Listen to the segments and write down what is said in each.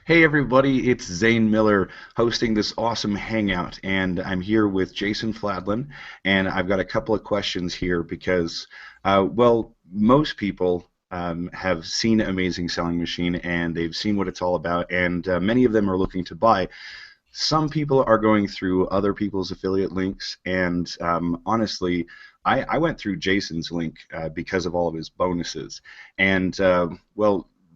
Hey everybody, it's Zane Miller hosting this awesome hangout, and I'm here with Jason Fladlin, and I've got a couple of questions here because, most people have seen Amazing Selling Machine and they've seen what it's all about, and many of them are looking to buy. Some people are going through other people's affiliate links, and honestly, I went through Jason's link because of all of his bonuses, and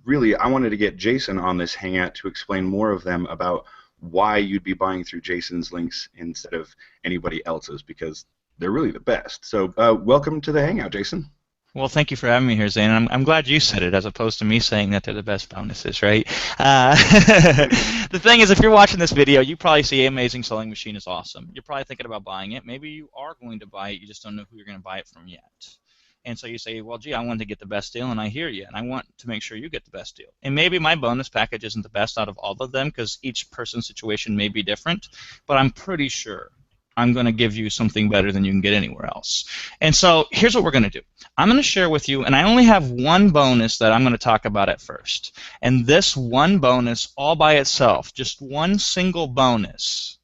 really, I wanted to get Jason on this hangout to explain more of them about why you'd be buying through Jason's links instead of anybody else's, because they're really the best. So, welcome to the hangout, Jason. Well, thank you for having me here, Zane. I'm glad you said it as opposed to me saying that they're the best bonuses, right? The thing is, if you're watching this video, you probably see Amazing Selling Machine is awesome. You're probably thinking about buying it. Maybe you are going to buy it. You just don't know who you're going to buy it from yet. And so you say, well, gee, I want to get the best deal, and I hear you, and I want to make sure you get the best deal. And maybe my bonus package isn't the best out of all of them because each person's situation may be different, but I'm pretty sure I'm going to give you something better than you can get anywhere else. And so here's what we're going to do. I'm going to share with you, and I only have one bonus that I'm going to talk about at first. And this one bonus all by itself, just one single bonus,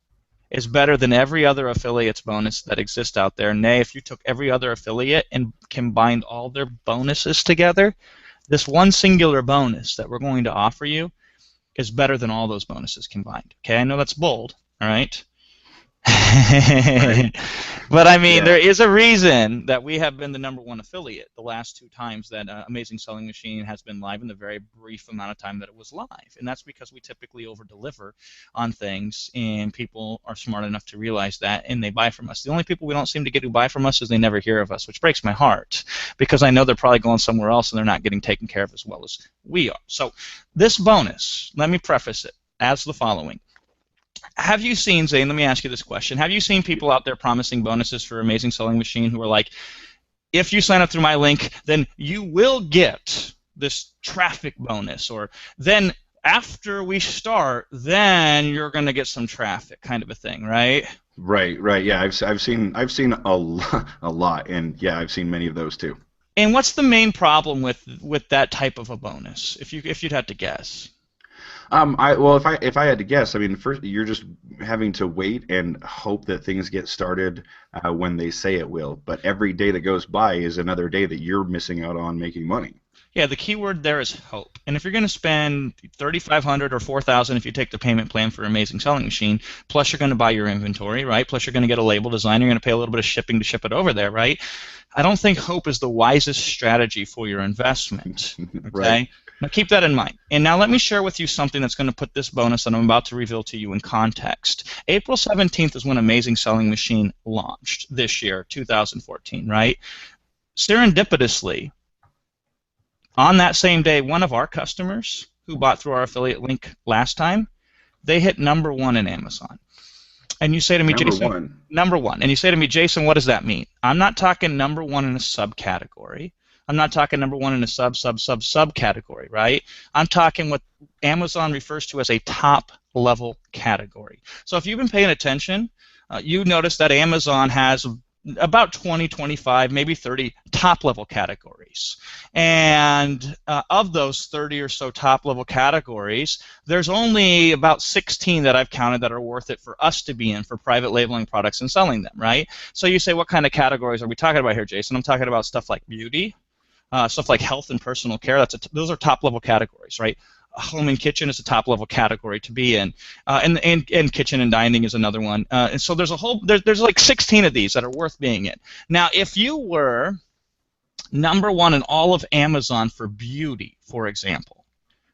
is better than every other affiliate's bonus that exists out there. Nay, if you took every other affiliate and combined all their bonuses together, this one singular bonus that we're going to offer you is better than all those bonuses combined. Okay, I know that's bold, all right? Right. But I mean, Yeah. there is a reason that we have been the #1 affiliate the last two times that Amazing Selling Machine has been live in the very brief amount of time that it was live. And that's because we typically over-deliver on things, and people are smart enough to realize that, and they buy from us. The only people we don't seem to get who buy from us is they never hear of us, which breaks my heart because I know they're probably going somewhere else and they're not getting taken care of as well as we are. So this bonus, let me preface it as the following. Have you seen, Zane, let me ask you this question. Have you seen people out there promising bonuses for Amazing Selling Machine who are like, if you sign up through my link, then you will get this traffic bonus, or then after we start, then you're going to get some traffic, kind of a thing, right? Right, right. Yeah, I've seen a lot, and yeah, I've seen many of those too. And what's the main problem with that type of a bonus, if you'd have to guess? If I had to guess, I mean, first you're just having to wait and hope that things get started when they say it will. But every day that goes by is another day that you're missing out on making money. Yeah, the key word there is hope. And if you're going to spend 3,500 or 4,000 if you take the payment plan for Amazing Selling Machine, plus you're going to buy your inventory, right? Plus you're going to get a label design, you're going to pay a little bit of shipping to ship it over there, right? I don't think hope is the wisest strategy for your investment. Right. Okay? Now keep that in mind. And now let me share with you something that's going to put this bonus that I'm about to reveal to you in context. April 17th is when Amazing Selling Machine launched this year, 2014, right? Serendipitously, on that same day, one of our customers who bought through our affiliate link last time, they hit #1 in Amazon. And you say to me, Number Jason, one. #1. And you say to me, Jason, what does that mean? I'm not talking #1 in a subcategory. I'm not talking #1 in a subcategory, right? I'm talking what Amazon refers to as a top level category. So if you've been paying attention, you notice that Amazon has about 20, 25, maybe 30 top-level categories. And of those 30 or so top-level categories, there's only about 16 that I've counted that are worth it for us to be in for private labeling products and selling them, right? So you say, what kind of categories are we talking about here, Jason? I'm talking about stuff like beauty, stuff like health and personal care. Those are top-level categories, right? Home and kitchen is a top-level category to be in, and kitchen and dining is another one. And so there's like 16 of these that are worth being in. Now, if you were #1 in all of Amazon for beauty, for example,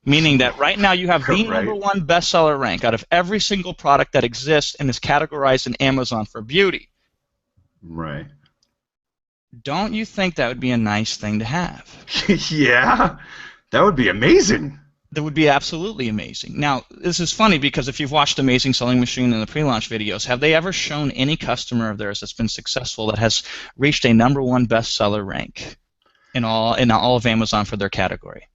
meaning that right now you have the Right. #1 bestseller rank out of every single product that exists and is categorized in Amazon for beauty, Right. don't you think that would be a nice thing to have? Yeah, that would be amazing. That would be absolutely amazing. Now, this is funny because if you've watched Amazing Selling Machine in the pre-launch videos, have they ever shown any customer of theirs that's been successful that has reached a #1 bestseller rank in all of Amazon for their category?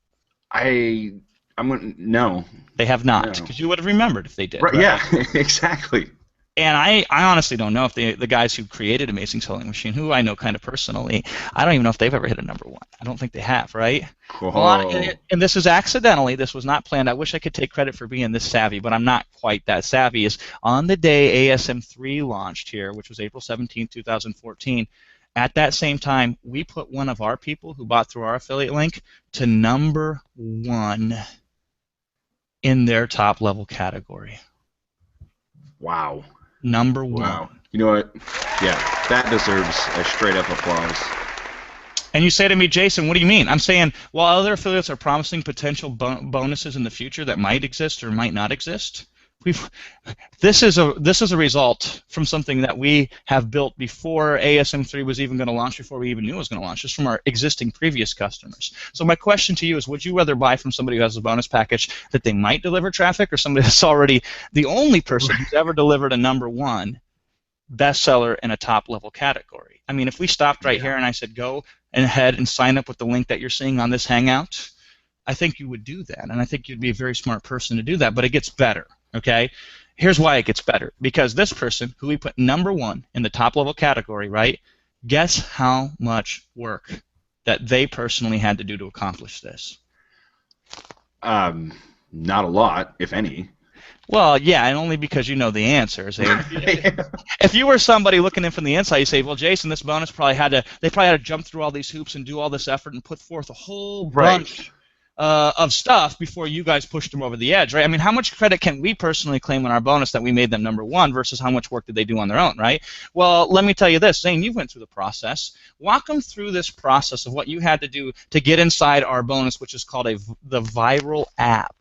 I I'm gonna no, They have not, no. because you would have remembered if they did, Right. right? Yeah. Exactly. And I honestly don't know if the guys who created Amazing Selling Machine, who I know kind of personally, I don't even know if they've ever hit a number one. I don't think they have, right? Whoa. And this is accidentally. This was not planned. I wish I could take credit for being this savvy, but I'm not quite that savvy. Is on the day ASM3 launched here, which was April 17th, 2014, at that same time, we put one of our people who bought through our affiliate link to number one in their top level category. Wow. Number Wow. one. You know what? Yeah, that deserves a straight up applause. And you say to me, Jason, what do you mean? I'm saying, while other affiliates are promising potential bonuses in the future that might exist or might not exist, this is a result from something that we have built before ASM3 was even going to launch, before we even knew it was going to launch, just from our existing previous customers. So my question to you is, would you rather buy from somebody who has a bonus package that they might deliver traffic, or somebody that's already the only person who's ever delivered a number one bestseller in a top level category? I mean, if we stopped right here and I said, go ahead and sign up with the link that you're seeing on this Hangout, I think you would do that, and I think you'd be a very smart person to do that, but it gets better, okay? Here's why it gets better. Because this person, who we put number one in the top level category, right, guess how much work that they personally had to do to accomplish this? Not a lot, if any. Well, yeah, and only because you know the answers. If you were somebody looking in from the inside, you say, well, Jason, this bonus probably had to jump through all these hoops and do all this effort and put forth a whole bunch of stuff before you guys pushed them over the edge, right? I mean, how much credit can we personally claim on our bonus that we made them number one versus how much work did they do on their own, right? Well, let me tell you this. Zane, you went through the process. Walk them through this process of what you had to do to get inside our bonus, which is called the viral app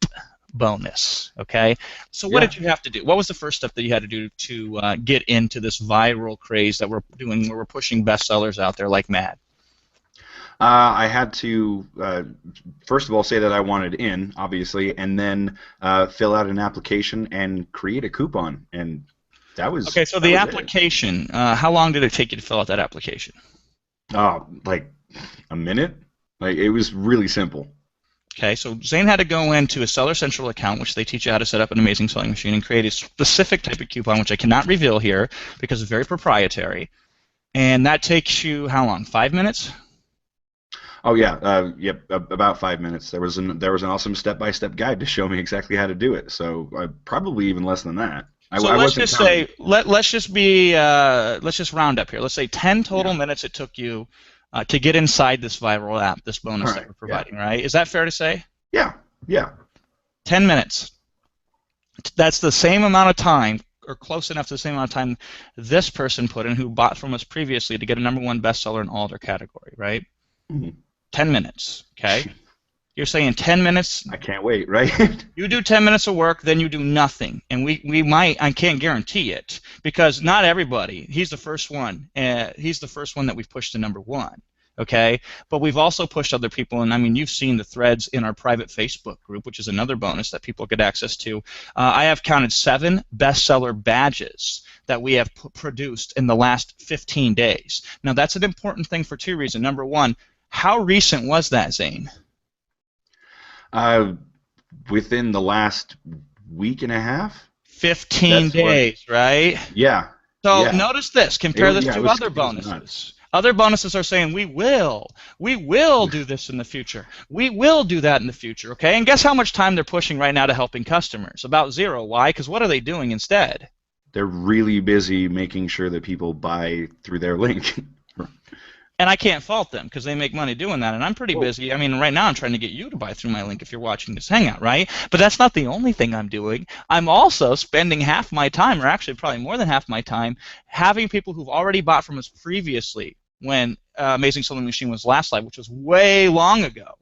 bonus, okay? So what did you have to do? What was the first step that you had to do to get into this viral craze that we're doing, where we're pushing bestsellers out there like mad? I had to, first of all, say that I wanted in, obviously, and then fill out an application and create a coupon, and that was okay. So the application, how long did it take you to fill out that application? Like a minute. Like, it was really simple. Okay, so Zane had to go into a Seller Central account, which they teach you how to set up an amazing selling machine, and create a specific type of coupon, which I cannot reveal here because it's very proprietary. And that takes you how long? 5 minutes? Oh yeah, yep, about 5 minutes. There was an awesome step-by-step guide to show me exactly how to do it. So probably even less than that. So let's just say let's just round up here. Let's say 10 total minutes it took you to get inside this viral app, this bonus that we're providing, right? Is that fair to say? Yeah, yeah. 10 minutes. That's the same amount of time, or close enough to the same amount of time this person put in who bought from us previously to get a number one bestseller in all their category, right? Mm-hmm. 10 minutes, okay? You're saying 10 minutes. I can't wait, right? You do 10 minutes of work, then you do nothing. And we might, I can't guarantee it, because not everybody, he's the first one. He's the first one that we've pushed to number one, okay? But we've also pushed other people, and I mean, you've seen the threads in our private Facebook group, which is another bonus that people get access to. I have counted 7 bestseller badges that we have produced in the last 15 days. Now, that's an important thing for 2 reasons. Number one, how recent was that, Zane? Within the last week and a half. 15 days, right? Yeah. So notice this. Compare this to other bonuses. Other bonuses are saying, we will do this in the future. We will do that in the future, okay? And guess how much time they're pushing right now to helping customers? About 0. Why? Because what are they doing instead? They're really busy making sure that people buy through their link. And I can't fault them because they make money doing that, and I'm pretty busy. I mean, right now I'm trying to get you to buy through my link if you're watching this Hangout, right? But that's not the only thing I'm doing. I'm also spending half my time, or actually probably more than half my time, having people who've already bought from us previously when Amazing Selling Machine was last live, which was way long ago,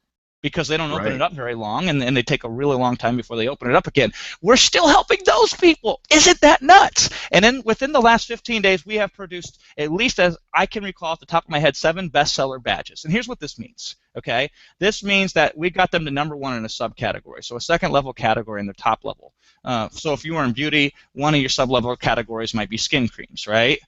because they don't open it up very long, and they take a really long time before they open it up again. We're still helping those people. Isn't that nuts? And then within the last 15 days, we have produced, at least as I can recall off the top of my head, 7 bestseller badges. And here's what this means, okay? This means that we got them to number one in a subcategory, so a second level category in the top level. So if you were in beauty, one of your sub-level categories might be skin creams, right?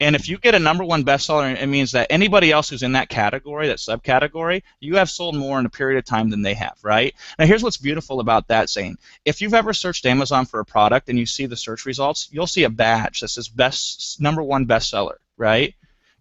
And if you get a #1 bestseller, it means that anybody else who's in that category, that subcategory, you have sold more in a period of time than they have, right? Now, here's what's beautiful about that, Zane. If you've ever searched Amazon for a product and you see the search results, you'll see a badge that says #1 bestseller, right?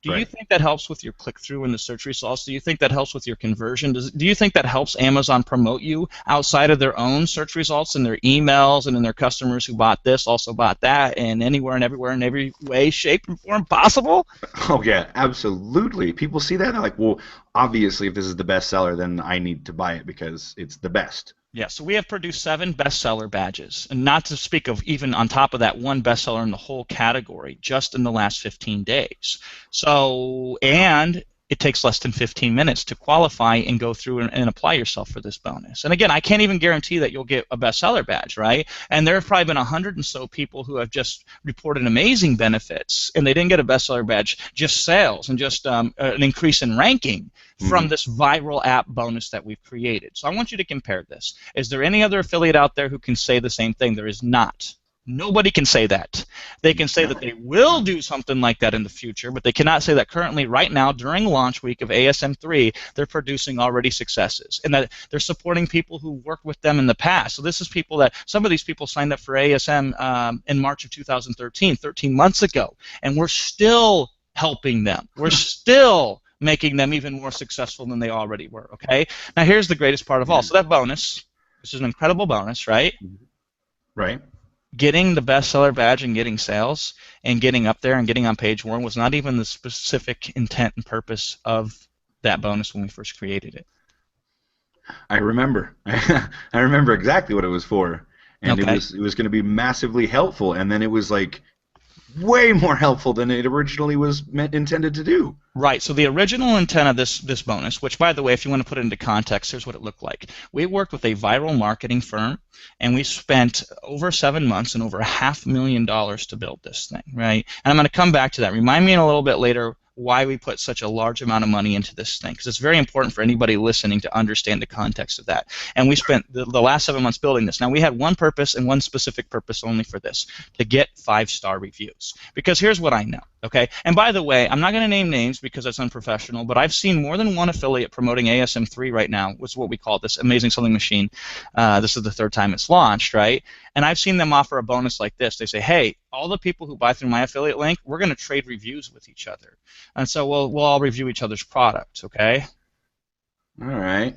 Do you Right. think that helps with your click-through in the search results? Do you think that helps with your conversion? Do you think that helps Amazon promote you outside of their own search results and their emails and in their customers who bought this also bought that and anywhere and everywhere in every way, shape, and form possible? Oh yeah, absolutely. People see that and they're like, well, obviously, if this is the bestseller, then I need to buy it because it's the best. Yeah, so we have produced 7 bestseller badges, and not to speak of even on top of that one bestseller in the whole category just in the last 15 days. So, and it takes less than 15 minutes to qualify and go through and apply yourself for this bonus. And again, I can't even guarantee that you'll get a bestseller badge, right? And there have probably been 100 and so people who have just reported amazing benefits, and they didn't get a bestseller badge, just sales and just an increase in ranking from Mhm. this viral app bonus that we've created. So I want you to compare this. Is there any other affiliate out there who can say the same thing? There is not. Nobody can say that. They can say that No. they will do something like that in the future, but they cannot say that currently, right now, during launch week of ASM3, they're producing already successes and that they're supporting people who worked with them in the past. So this is people that, some of these people signed up for ASM in March of 2013, 13 months ago, and we're still helping them. We're still making them even more successful than they already were, okay? Now here's the greatest part of all. So that bonus, which is an incredible bonus, right? Right. Getting the bestseller badge and getting sales and getting up there and getting on page 1 was not even the specific intent and purpose of that bonus when we first created it. I remember. I remember exactly what it was for, and Okay. it was going to be massively helpful, and then it was like way more helpful than it originally was intended to do. Right. So the original intent of this bonus, which by the way, if you want to put it into context, here's what it looked like. We worked with a viral marketing firm, and we spent over 7 months and over $500,000 to build this thing, right? And I'm going to come back to that. Remind me in a little bit later why we put such a large amount of money into this thing, because it's very important for anybody listening to understand the context of that. And we spent the last 7 months building this. Now, we had one purpose and one specific purpose only for this, to get 5-star reviews. Because here's what I know, okay? And by the way, I'm not going to name names because that's unprofessional, but I've seen more than one affiliate promoting ASM3 right now, which is what we call this amazing selling machine. This is the 3rd time it's launched, right? And I've seen them offer a bonus like this. They say, hey, all the people who buy through my affiliate link, we're going to trade reviews with each other. And so we'll all review each other's products, okay? All right.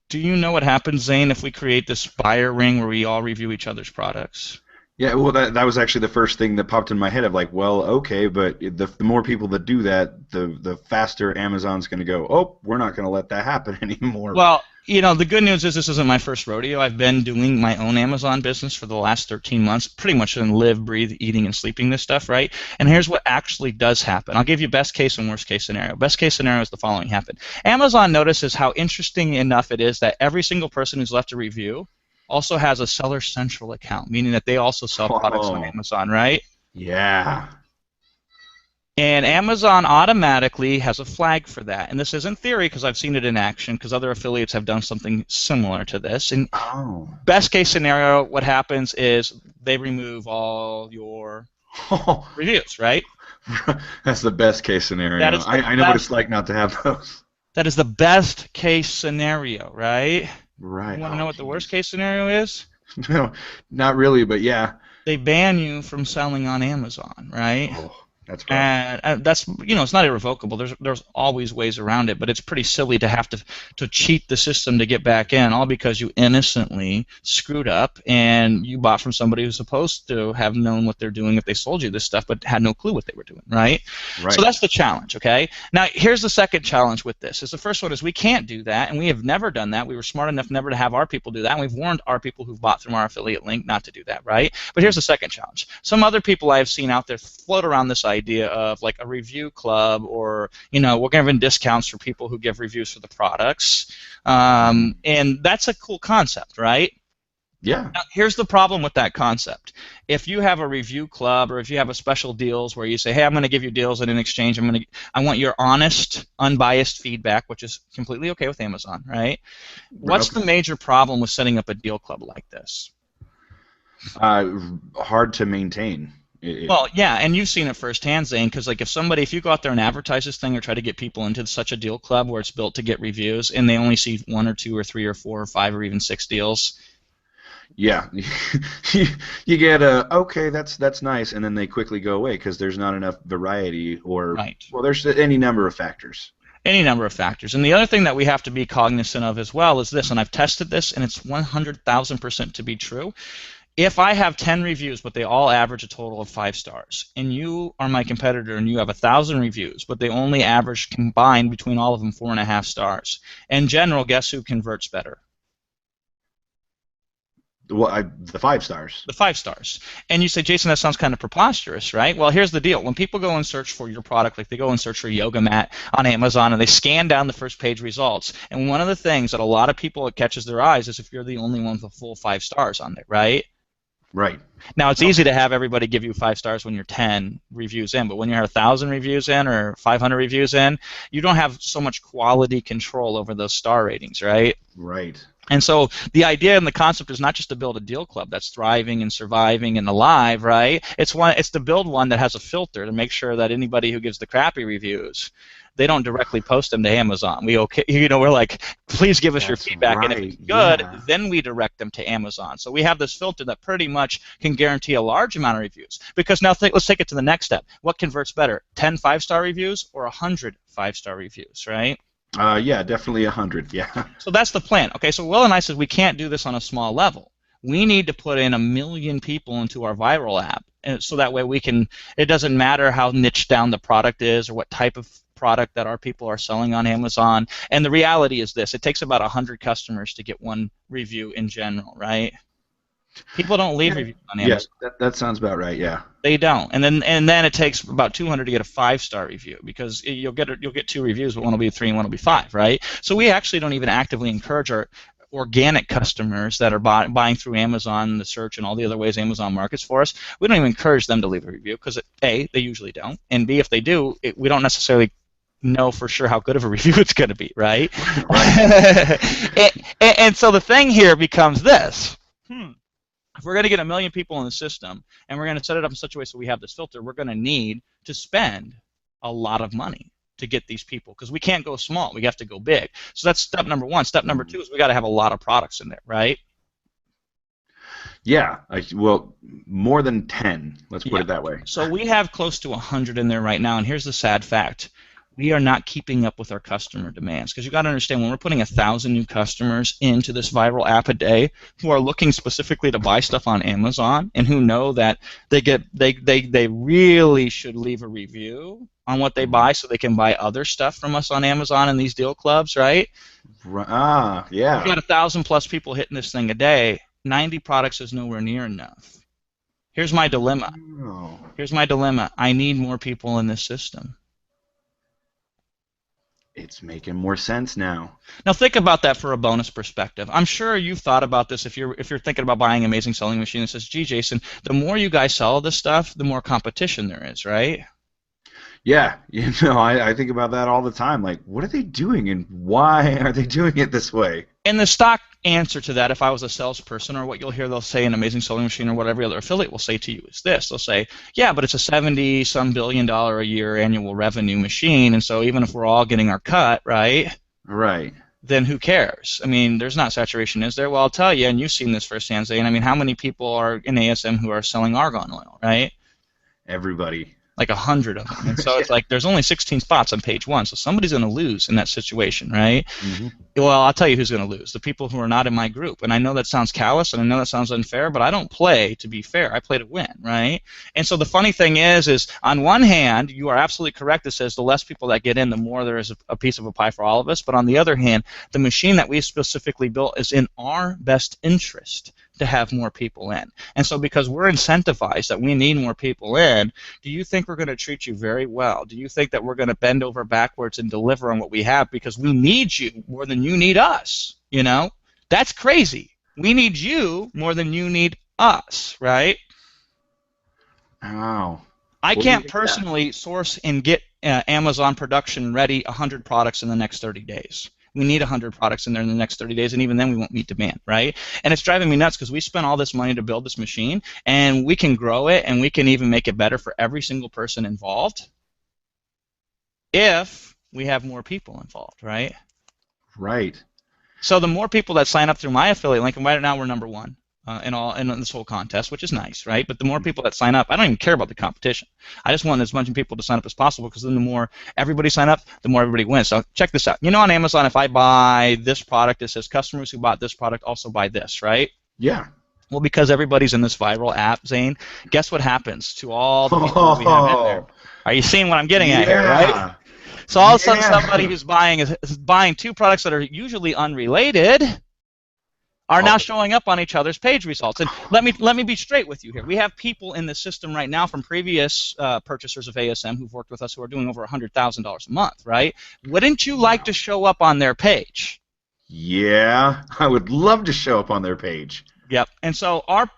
Do you know what happens, Zane, if we create this buyer ring where we all review each other's products? Yeah, well, that was actually the first thing that popped in my head of like, well, okay, but the more people that do that, the faster Amazon's going to go, oh, we're not going to let that happen anymore. Well, you know, the good news is this isn't my first rodeo. I've been doing my own Amazon business for the last 13 months, pretty much in live, breathe, eating, and sleeping this stuff, right? And here's what actually does happen. I'll give you best case and worst case scenario. Best case scenario is the following happen. Amazon notices how interesting enough it is that every single person who's left a review also has a Seller Central account, meaning that they also sell products on Oh, Amazon, right? yeah. And Amazon automatically has a flag for that. And this isn't theory because I've seen it in action because other affiliates have done something similar to this. And Oh. best case scenario, what happens is they remove all your reviews, right? That's the best case scenario. That is the I know what best, it's like not to have those. that is the best case scenario, right? Right. You want to know Oh, what the worst geez. case scenario is? No, not really, but yeah. They ban you from selling on Amazon, right? Oh, that's rough. And that's, you know, it's not irrevocable. There's always ways around it, but it's pretty silly to have to cheat the system to get back in, all because you innocently screwed up and you bought from somebody who's supposed to have known what they're doing if they sold you this stuff, but had no clue what they were doing, right? Right. So that's the challenge, okay? Now here's the second challenge with this. Is the first one is we can't do that, and we have never done that. We were smart enough never to have our people do that, and we've warned our people who've bought through our affiliate link not to do that, right? But here's the second challenge. Some other people I've seen out there float around this idea of like a review club, or, you know, we're giving discounts for people who give reviews for the products, and that's a cool concept, right? Yeah. Now, here's the problem with that concept. If you have a review club, or if you have a special deals where you say, hey, I'm going to give you deals, and in exchange I want your honest, unbiased feedback, which is completely okay with Amazon, right? What's Okay. the major problem with setting up a deal club like this? Hard to maintain. Well, yeah, and you've seen it firsthand, Zane, because like if you go out there and advertise this thing or try to get people into such a deal club where it's built to get reviews and they only see one or two or three or four or five or even six deals. Yeah, you get a okay, that's nice, and then they quickly go away because there's not enough variety, or Right. well, there's any number of factors. Any number of factors. And the other thing that we have to be cognizant of as well is this, and I've tested this, and it's 100,000% to be true. If I have 10 reviews, but they all average a total of 5 stars, and you are my competitor and you have 1,000 reviews, but they only average combined between all of them 4.5 stars, in general, guess who converts better? Well, the 5 stars. The 5 stars. And you say, Jason, that sounds kind of preposterous, right? Well, here's the deal. When people go and search for your product, like they go and search for yoga mat on Amazon and they scan down the first page results, and one of the things that a lot of people it catches their eyes is if you're the only one with a full 5 stars on there, right? Right. Now, it's easy to have everybody give you 5 stars when you're 10 reviews in, but when you're 1,000 reviews in or 500 reviews in, you don't have so much quality control over those star ratings, right? Right. And so the idea and the concept is not just to build a deal club that's thriving and surviving and alive, right? It's to build one that has a filter to make sure that anybody who gives the crappy reviews, they don't directly post them to Amazon. We're like, please give us your feedback, and if it's good, then we direct them to Amazon. So we have this filter that pretty much can guarantee a large amount of reviews. Because now let's take it to the next step. What converts better, 10 5-star reviews or 100 5-star reviews, right? Yeah, definitely 100. Yeah. So that's the plan. Okay, so Will and I said we can't do this on a small level. We need to put in 1 million people into our viral app, and so that way we can. It doesn't matter how niche down the product is or what type of product that our people are selling on Amazon. And the reality is this: it takes about 100 customers to get one review in general, right? People don't leave reviews on Amazon. Yeah, that sounds about right. Yeah. They don't, and then it takes about 200 to get a 5-star review because you'll get 2 reviews, but one will be 3 and one will be 5, right? So we actually don't even actively encourage our organic customers that are buying through Amazon, the search, and all the other ways Amazon markets for us. We don't even encourage them to leave a review because A, they usually don't, and B, if they do, we don't necessarily know for sure how good of a review it's going to be, right? and so the thing here becomes this. If we're going to get 1 million people in the system and we're going to set it up in such a way so we have this filter, we're going to need to spend a lot of money to get these people because we can't go small. We have to go big. So that's step number 1. Step number 2 is we got to have a lot of products in there, right? Yeah. Well, more than 10. Let's put it that way. So we have close to 100 in there right now, and here's the sad fact. We are not keeping up with our customer demands because you got to understand when we're putting 1,000 new customers into this viral app a day who are looking specifically to buy stuff on Amazon and who know that they really should leave a review on what they buy so they can buy other stuff from us on Amazon in these deal clubs, right? Yeah. We got 1,000 plus people hitting this thing a day. 90 products is nowhere near enough. Here's my dilemma. I need more people in this system. It's making more sense now. Now think about that for a bonus perspective. I'm sure you've thought about this if you're thinking about buying an amazing selling machine that says, gee, Jason, the more you guys sell this stuff, the more competition there is, right? Yeah, I think about that all the time. Like, what are they doing and why are they doing it this way? And the stock answer to that, if I was a salesperson, or what you'll hear they'll say an amazing selling machine or what every other affiliate will say to you is this. They'll say, yeah, but it's a $70-some billion a year annual revenue machine, and so even if we're all getting our cut, right? Right. Then who cares? I mean, there's not saturation, is there? Well, I'll tell you, and you've seen this firsthand, Zane. I mean, how many people are in ASM who are selling argon oil, right? Everybody. Like 100 of them. And so it's like there's only 16 spots on page 1, so somebody's going to lose in that situation, right? Mm-hmm. Well, I'll tell you who's going to lose. The people who are not in my group. And I know that sounds callous, and I know that sounds unfair, but I don't play to be fair. I play to win, right? And so the funny thing is on one hand, you are absolutely correct. It says the less people that get in, the more there is a piece of a pie for all of us. But on the other hand, the machine that we specifically built is in our best interest to have more people in. And so because we're incentivized that we need more people in, do you think we're going to treat you very well? Do you think that we're going to bend over backwards and deliver on what we have because we need you more than you need us? You know? That's crazy. We need you more than you need us, right? Oh. I can't personally source and get Amazon production ready 100 products in the next 30 days. We need 100 products in there in the next 30 days, and even then we won't meet demand, right? And it's driving me nuts because we spent all this money to build this machine, and we can grow it, and we can even make it better for every single person involved if we have more people involved, right? Right. So the more people that sign up through my affiliate link, and right now we're number one in this whole contest, which is nice, right? But the more people that sign up, I don't even care about the competition. I just want as much people to sign up as possible, because then the more everybody sign up, the more everybody wins. So check this out. You know, on Amazon, if I buy this product, it says customers who bought this product also buy this, right? Yeah. Well, because everybody's in this viral app, Zane, guess what happens to all the people we have in there? Are you seeing what I'm getting at here, right? So all of a sudden, somebody who's buying two products that are usually unrelated are now showing up on each other's page results. And let me be straight with you here. We have people in the system right now from previous purchasers of ASM who've worked with us who are doing over $100,000 a month, right? Wouldn't you like to show up on their page? Yeah, I would love to show up on their page. Yep. And so our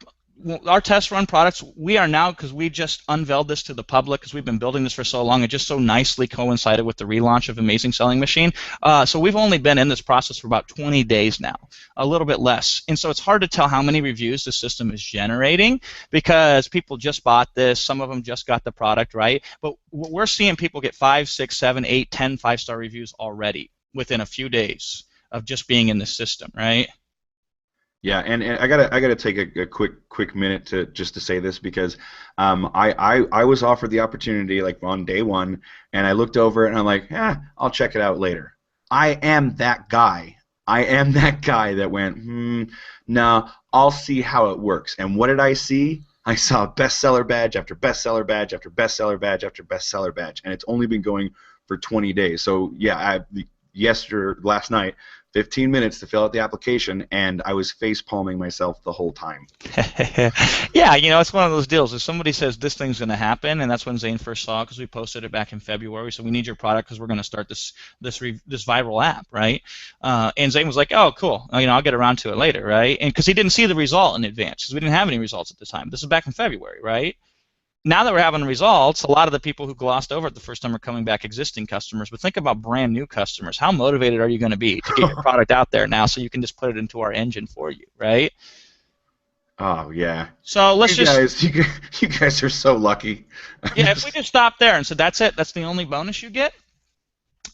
test run products, we are now, because we just unveiled this to the public because we've been building this for so long, it just so nicely coincided with the relaunch of Amazing Selling Machine. So we've only been in this process for about 20 days now, a little bit less. And so it's hard to tell how many reviews the system is generating because people just bought this, some of them just got the product, right? But we're seeing people get 5, 6, 7, 8, 10 5-star reviews already within a few days of just being in the system, right? Yeah, and I gotta take a quick minute to say this because I was offered the opportunity like on day one, and I looked over it and I'm like, I'll check it out later. I am that guy. I am that guy that went, no, I'll see how it works. And what did I see? I saw bestseller badge after bestseller badge after bestseller badge after bestseller badge, and it's only been going for 20 days. So yeah, last night, 15 minutes to fill out the application, and I was face palming myself the whole time. Yeah, you know, it's one of those deals. If somebody says this thing's going to happen, and that's when Zane first saw it, because we posted it back in February, so we need your product because we're going to start this viral app, right? And Zane was like, oh, cool. You know, I'll get around to it later, right? And because he didn't see the result in advance, because we didn't have any results at the time. This is back in February, right? Now that we're having results, a lot of the people who glossed over it the first time are coming back existing customers. But think about brand new customers. How motivated are you going to be to get your product out there now so you can just put it into our engine for you, right? Oh, yeah. So let's you guys are so lucky. Yeah, if we just stop there and said that's it, that's the only bonus you get,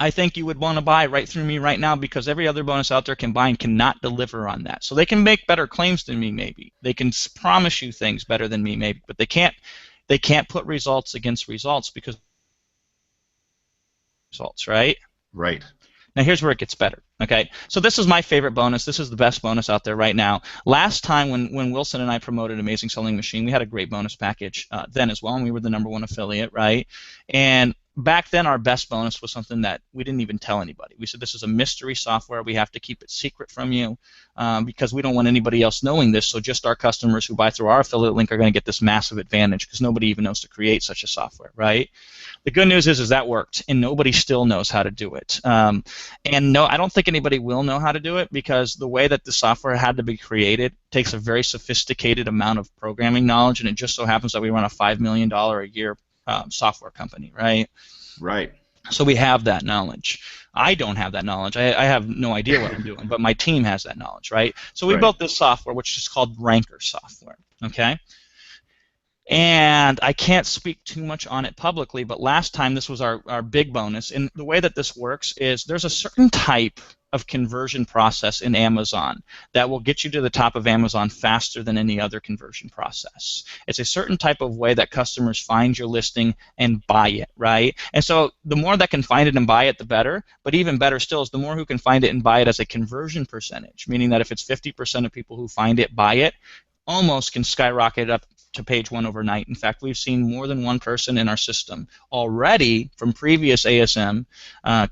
I think you would want to buy right through me right now, because every other bonus out there can buy and cannot deliver on that. So they can make better claims than me, maybe. They can promise you things better than me, maybe, but they can't put results against results, because results, right? Right. Now here's where it gets better. Okay, so this is my favorite bonus. This is the best bonus out there right now. Last time when Wilson and I promoted Amazing Selling Machine, we had a great bonus package then as well, and we were the #1 affiliate, right? And back then our best bonus was something that we didn't even tell anybody. We said this is a mystery software. We have to keep it secret from you because we don't want anybody else knowing this, so just our customers who buy through our affiliate link are going to get this massive advantage because nobody even knows to create such a software, right? The good news is that worked, and nobody still knows how to do it. And no, I don't think anybody will know how to do it, because the way that the software had to be created takes a very sophisticated amount of programming knowledge, and it just so happens that we run a $5 million a year software company, right? Right. So we have that knowledge. I don't have that knowledge. I have no idea what I'm doing, but my team has that knowledge, right? So we built this software, which is called Ranker software, okay? And I can't speak too much on it publicly, but last time this was our big bonus. And the way that this works is there's a certain type of conversion process in Amazon that will get you to the top of Amazon faster than any other conversion process. It's a certain type of way that customers find your listing and buy it, right? And so the more that can find it and buy it, the better. But even better still is the more who can find it and buy it as a conversion percentage, meaning that if it's 50% of people who find it buy it, almost can skyrocket up to page 1 overnight. In fact, we've seen more than one person in our system already from previous ASM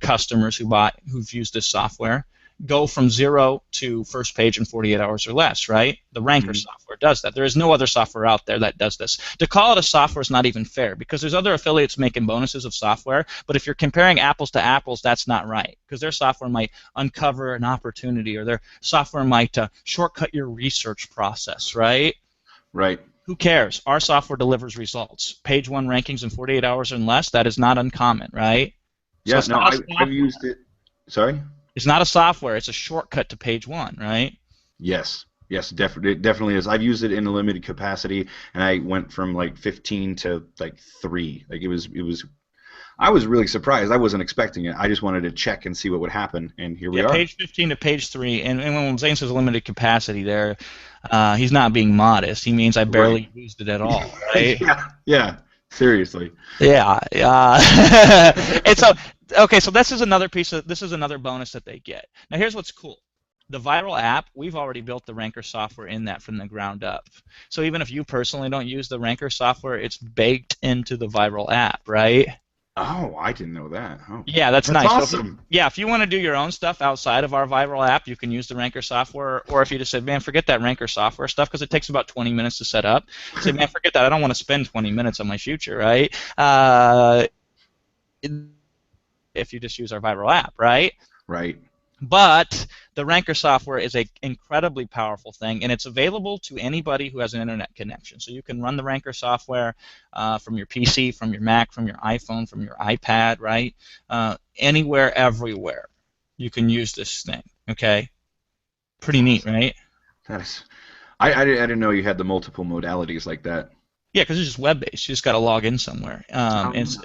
customers who've used this software go from 0 to first page in 48 hours or less, right? The Ranker software does that. There is no other software out there that does this. To call it a software is not even fair, because there's other affiliates making bonuses of software, but if you're comparing apples to apples, that's not right, because their software might uncover an opportunity, or their software might shortcut your research process, right? Right. Who cares? Our software delivers results. Page 1 rankings in 48 hours and less, that is not uncommon, right? Yeah, So no, I've used it. Sorry? It's not a software. It's a shortcut to page one, right? Yes. Yes, it definitely is. I've used it in a limited capacity, and I went from like 15 to like 3. Like it was. I was really surprised. I wasn't expecting it. I just wanted to check and see what would happen, and here we Yeah, are. page 15 to page 3. And when Zane says limited capacity there, he's not being modest. He means I Right. barely used it at all, right? Yeah. Yeah. Seriously. Yeah. And so, okay, so this is another bonus that they get. Now, here's what's cool. The viral app, we've already built the Ranker software in that from the ground up. So even if you personally don't use the Ranker software, it's baked into the viral app, right? Oh, I didn't know that. Oh, Yeah, that's that's nice. awesome. Yeah, if you want to do your own stuff outside of our viral app, you can use the Ranker software. Or if you just said, man, forget that Ranker software stuff because it takes about 20 minutes to set up. Say, man, forget that. I don't want to spend 20 minutes on my future, right? If you just use our viral app, right? Right. But the Ranker software is an incredibly powerful thing, and it's available to anybody who has an internet connection. So you can run the Ranker software from your PC, from your Mac, from your iPhone, from your iPad, right? Anywhere, everywhere, you can use this thing. Okay, pretty neat, right? That is. I didn't know you had the multiple modalities like that. Yeah, because it's just web-based. You just got to log in somewhere.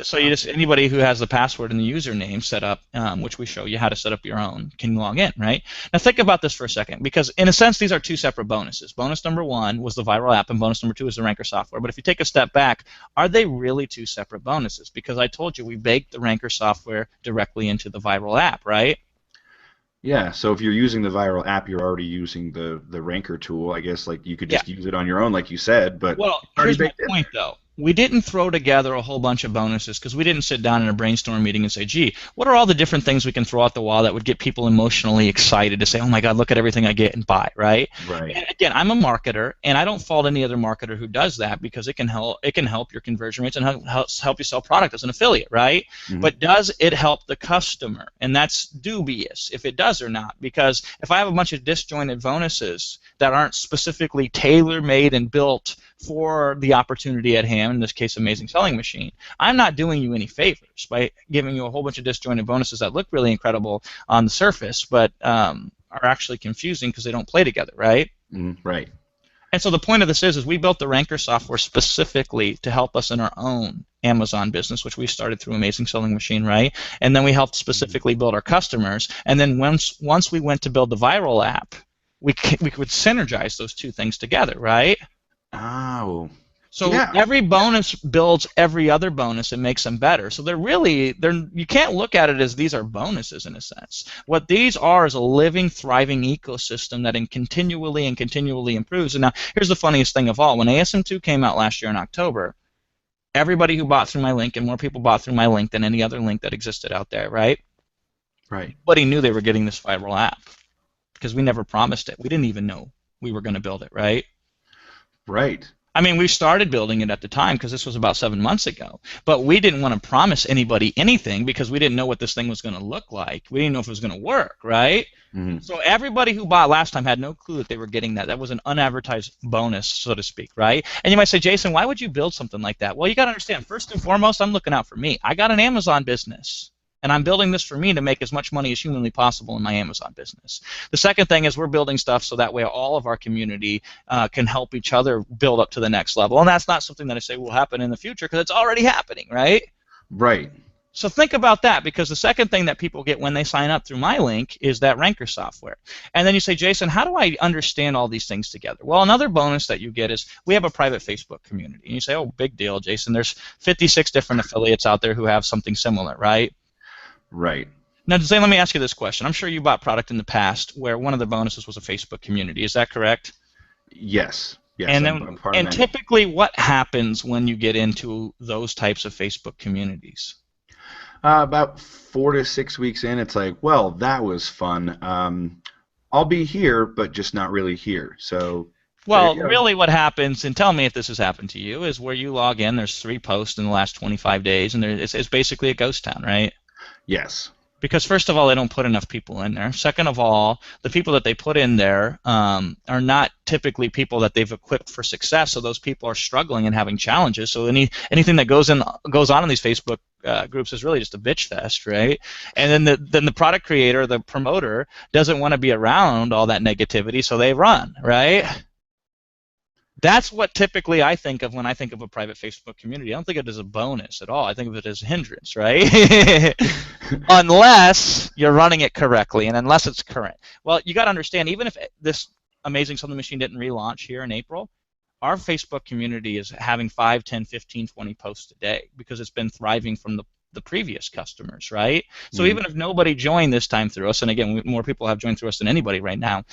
So you just Okay. anybody who has the password and the username set up, which we show you how to set up your own, can log in, right? Now think about this for a second, because in a sense these are two separate bonuses. Bonus number 1 was the viral app, and bonus number 2 is the Ranker software. But if you take a step back, are they really two separate bonuses? Because I told you we baked the Ranker software directly into the viral app, right? Yeah, so if you're using the viral app, you're already using the Ranker tool. I guess like you could Yeah. just use it on your own, like you said, but Well, already here's my baked in point, there. though. We didn't throw together a whole bunch of bonuses because we didn't sit down in a brainstorm meeting and say, gee, what are all the different things we can throw out the wall that would get people emotionally excited to say, oh my God, look at everything I get and buy, right? Right. And again, I'm a marketer, and I don't fault any other marketer who does that because it can help your conversion rates and help you sell product as an affiliate, right? Hmm. But does it help the customer? And that's dubious if it does or not, because if I have a bunch of disjointed bonuses that aren't specifically tailor-made and built for the opportunity at hand, in this case, Amazing Selling Machine, I'm not doing you any favors by giving you a whole bunch of disjointed bonuses that look really incredible on the surface, but are actually confusing because they don't play together, right? Right. And so the point of this is we built the Ranker software specifically to help us in our own Amazon business, which we started through Amazing Selling Machine, right? And then we helped specifically build our customers. And then once we went to build the viral app, we could synergize those two things together, right? Oh, So yeah. every bonus builds every other bonus and makes them better. So you can't look at it as these are bonuses in a sense. What these are is a living, thriving ecosystem that continually and continually improves. And now here's the funniest thing of all. When ASM2 came out last year in October, everybody who bought through my link, and more people bought through my link than any other link that existed out there, right? Right. Nobody knew they were getting this viral app because we never promised it. We didn't even know we were going to build it, right? Right. I mean, we started building it at the time because this was about 7 months ago, but we didn't want to promise anybody anything because we didn't know what this thing was going to look like. We didn't know if it was going to work, right? Hmm. So everybody who bought last time had no clue that they were getting that. That was an unadvertised bonus, so to speak, right? And you might say, Jason, why would you build something like that? Well, you got to understand, first and foremost, I'm looking out for me. I got an Amazon business, and I'm building this for me to make as much money as humanly possible in my Amazon business. The second thing is we're building stuff so that way all of our community can help each other build up to the next level. And that's not something that I say will happen in the future because it's already happening, right? Right. So think about that, because the second thing that people get when they sign up through my link is that Ranker software. And then you say, Jason, how do I understand all these things together? Well, another bonus that you get is we have a private Facebook community. And you say, oh, big deal, Jason. There's 56 different affiliates out there who have something similar, right? Right. Now, Zane, let me ask you this question. I'm sure you bought product in the past where one of the bonuses was a Facebook community. Is that correct? Yes. Yes. And I'm then, part of and many. typically, what happens when you get into those types of Facebook communities? About 4 to 6 weeks in, it's like, well, that was fun. I'll be here, but just not really here. So there Well, you go. really, what happens, and tell me if this has happened to you, is where you log in. There's 3 posts in the last 25 days, and it's basically a ghost town, right? Yes. Because first of all, they don't put enough people in there. Second of all, the people that they put in there are not typically people that they've equipped for success. So those people are struggling and having challenges. So anything that goes on in these Facebook groups is really just a bitch fest, right? And then the product creator, the promoter, doesn't want to be around all that negativity, so they run, right? That's what typically I think of when I think of a private Facebook community. I don't think of it as a bonus at all. I think of it as a hindrance, right? Unless you're running it correctly and unless it's current. Well, you got to understand, even if this Amazing Selling Machine didn't relaunch here in April, our Facebook community is having 5, 10, 15, 20 posts a day because it's been thriving from the previous customers, right? So even if nobody joined this time through us, and again, more people have joined through us than anybody right now,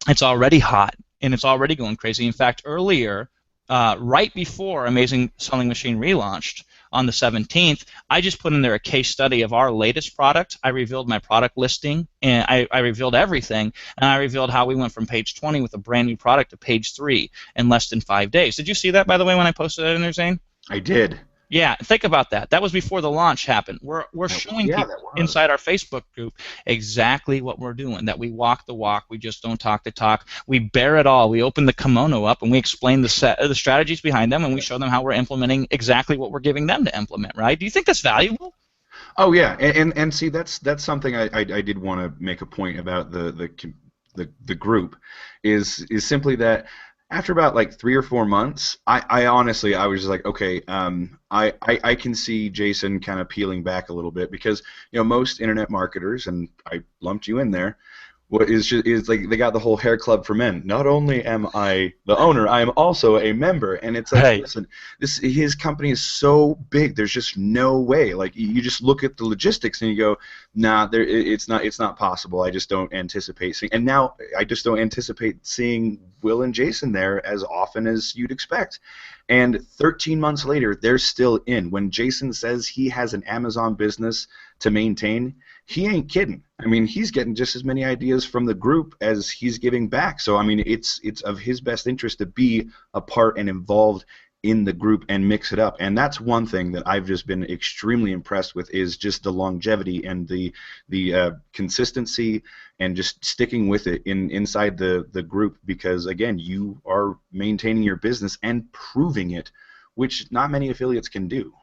it's already hot. And it's already going crazy. In fact, earlier, right before Amazing Selling Machine relaunched on the 17th, I just put in there a case study of our latest product. I revealed my product listing, and I revealed everything, and I revealed how we went from page 20 with a brand new product to page 3 in less than 5 days. Did you see that, by the way, when I posted that in there, Zane? I did. Yeah, think about that. That was before the launch happened. We're showing people inside our Facebook group exactly what we're doing, that we walk the walk, we just don't talk the talk. We bear it all. We open the kimono up, and we explain the strategies behind them, and we show them how we're implementing exactly what we're giving them to implement, right? Do you think that's valuable? Oh, yeah, and see, that's something I did want to make a point about the group, is simply that after about like 3 or 4 months, I honestly was just like, okay, I can see Jason kind of peeling back a little bit, because most internet marketers, and I lumped you in there, is like they got the whole hair club for men. Not only am I the owner, I am also a member, and it's like, Hey. listen, his company is so big, there's just no way. Like you just look at the logistics and you go, nah, it's not possible. I just don't anticipate seeing, and now I just don't anticipate seeing Will and Jason there as often as you'd expect. And 13 months later, they're still in. When Jason says he has an Amazon business to maintain, he ain't kidding. I mean, he's getting just as many ideas from the group as he's giving back. So, I mean, it's of his best interest to be a part and involved in the group and mix it up. And that's one thing that I've just been extremely impressed with, is just the longevity and the consistency and just sticking with it inside the group, because, again, you are maintaining your business and proving it, which not many affiliates can do.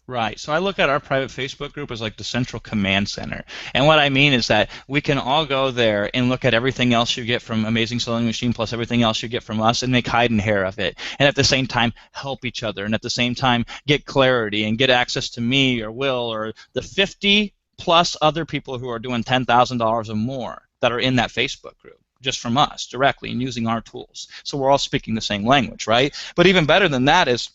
Right. So I look at our private Facebook group as like the central command center. And what I mean is that we can all go there and look at everything else you get from Amazing Selling Machine plus everything else you get from us and make hide and hair of it. And at the same time, help each other. And at the same time, get clarity and get access to me or Will or the 50 plus other people who are doing $10,000 or more that are in that Facebook group, just from us directly and using our tools. So we're all speaking the same language, right? But even better than that is,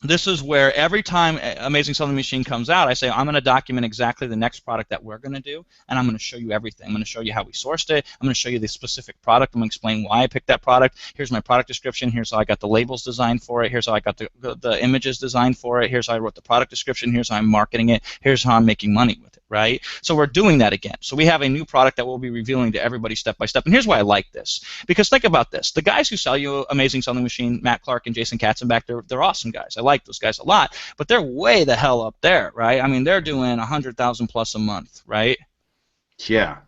this is where every time Amazing Selling Machine comes out, I say, I'm going to document exactly the next product that we're going to do, and I'm going to show you everything. I'm going to show you how we sourced it. I'm going to show you the specific product. I'm going to explain why I picked that product. Here's my product description. Here's how I got the labels designed for it. Here's how I got the images designed for it. Here's how I wrote the product description. Here's how I'm marketing it. Here's how I'm making money with it, right? So we're doing that again. So we have a new product that we'll be revealing to everybody step by step. And here's why I like this. Because think about this. The guys who sell you Amazing Selling Machine, Matt Clark and Jason Katzenbach, they're awesome guys. I like those guys a lot. But they're way the hell up there, right? I mean, they're doing 100,000 plus a month, right? Yeah.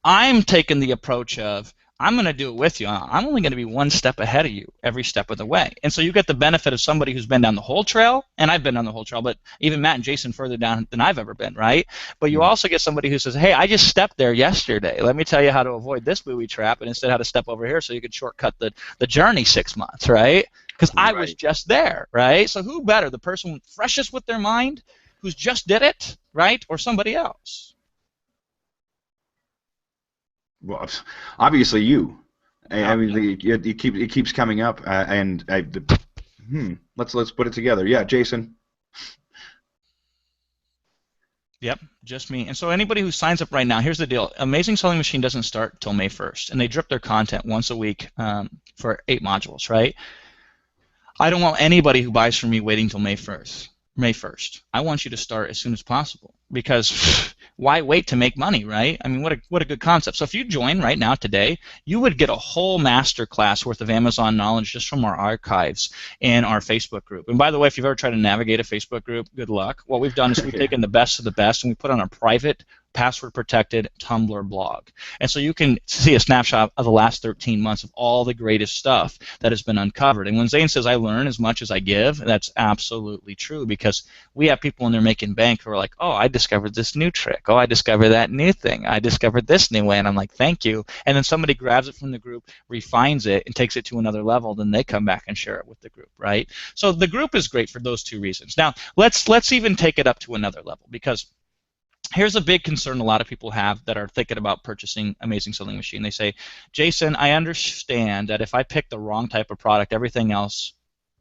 I'm taking the approach of, I'm going to do it with you. I'm only going to be one step ahead of you every step of the way. And so you get the benefit of somebody who's been down the whole trail, and I've been down the whole trail, but even Matt and Jason further down than I've ever been, right? But you also get somebody who says, hey, I just stepped there yesterday. Let me tell you how to avoid this booby trap, and instead how to step over here so you could shortcut the journey 6 months, right? Because I was just there, right? So who better, the person freshest with their mind who's just did it, right, or somebody else? Well, obviously you. I mean, it keeps coming up, and let's put it together. Yeah, Jason. Yep, just me. And so anybody who signs up right now, here's the deal. Amazing Selling Machine doesn't start till May 1st, and they drip their content once a week for 8 modules, right? I don't want anybody who buys from me waiting till May 1st. I want you to start as soon as possible. because why wait to make money, right? I mean, what a good concept. So if you join right now today, you would get a whole master class worth of Amazon knowledge just from our archives in our Facebook group. And by the way, if you've ever tried to navigate a Facebook group, good luck. What we've done is we've taken the best of the best and we put on a private, password-protected Tumblr blog. And so you can see a snapshot of the last 13 months of all the greatest stuff that has been uncovered. And when Zane says I learn as much as I give, that's absolutely true, because we have people in there making bank who are like, oh, I discovered this new trick. Oh, I discovered that new thing. I discovered this new way. And I'm like, thank you. And then somebody grabs it from the group, refines it, and takes it to another level. Then they come back and share it with the group, right? So the group is great for those two reasons. Now, let's even take it up to another level, because here's a big concern a lot of people have that are thinking about purchasing Amazing Selling Machine. They say, Jason, I understand that if I pick the wrong type of product, everything else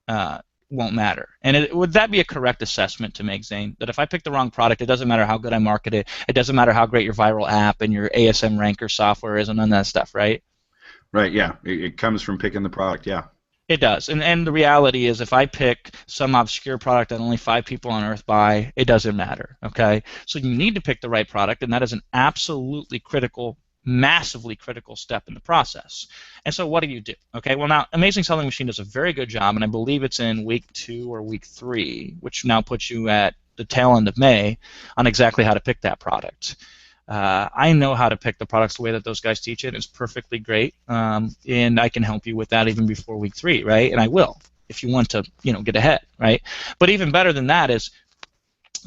won't matter. And would that be a correct assessment to make, Zane? That if I pick the wrong product, it doesn't matter how good I market it, it doesn't matter how great your viral app and your ASM ranker software is and none of that stuff, right? Right, yeah. It comes from picking the product, yeah. It does. And the reality is if I pick some obscure product that only 5 people on earth buy, it doesn't matter, okay? So you need to pick the right product, and that is an absolutely critical, massively critical step in the process. And so what do? Okay, well now Amazing Selling Machine does a very good job, and I believe it's in week 2 or week 3, which now puts you at the tail end of May, on exactly how to pick that product. I know how to pick the products the way that those guys teach it. It's perfectly great, and I can help you with that even before week 3, right? And I will, if you want to, get ahead, right? But even better than that is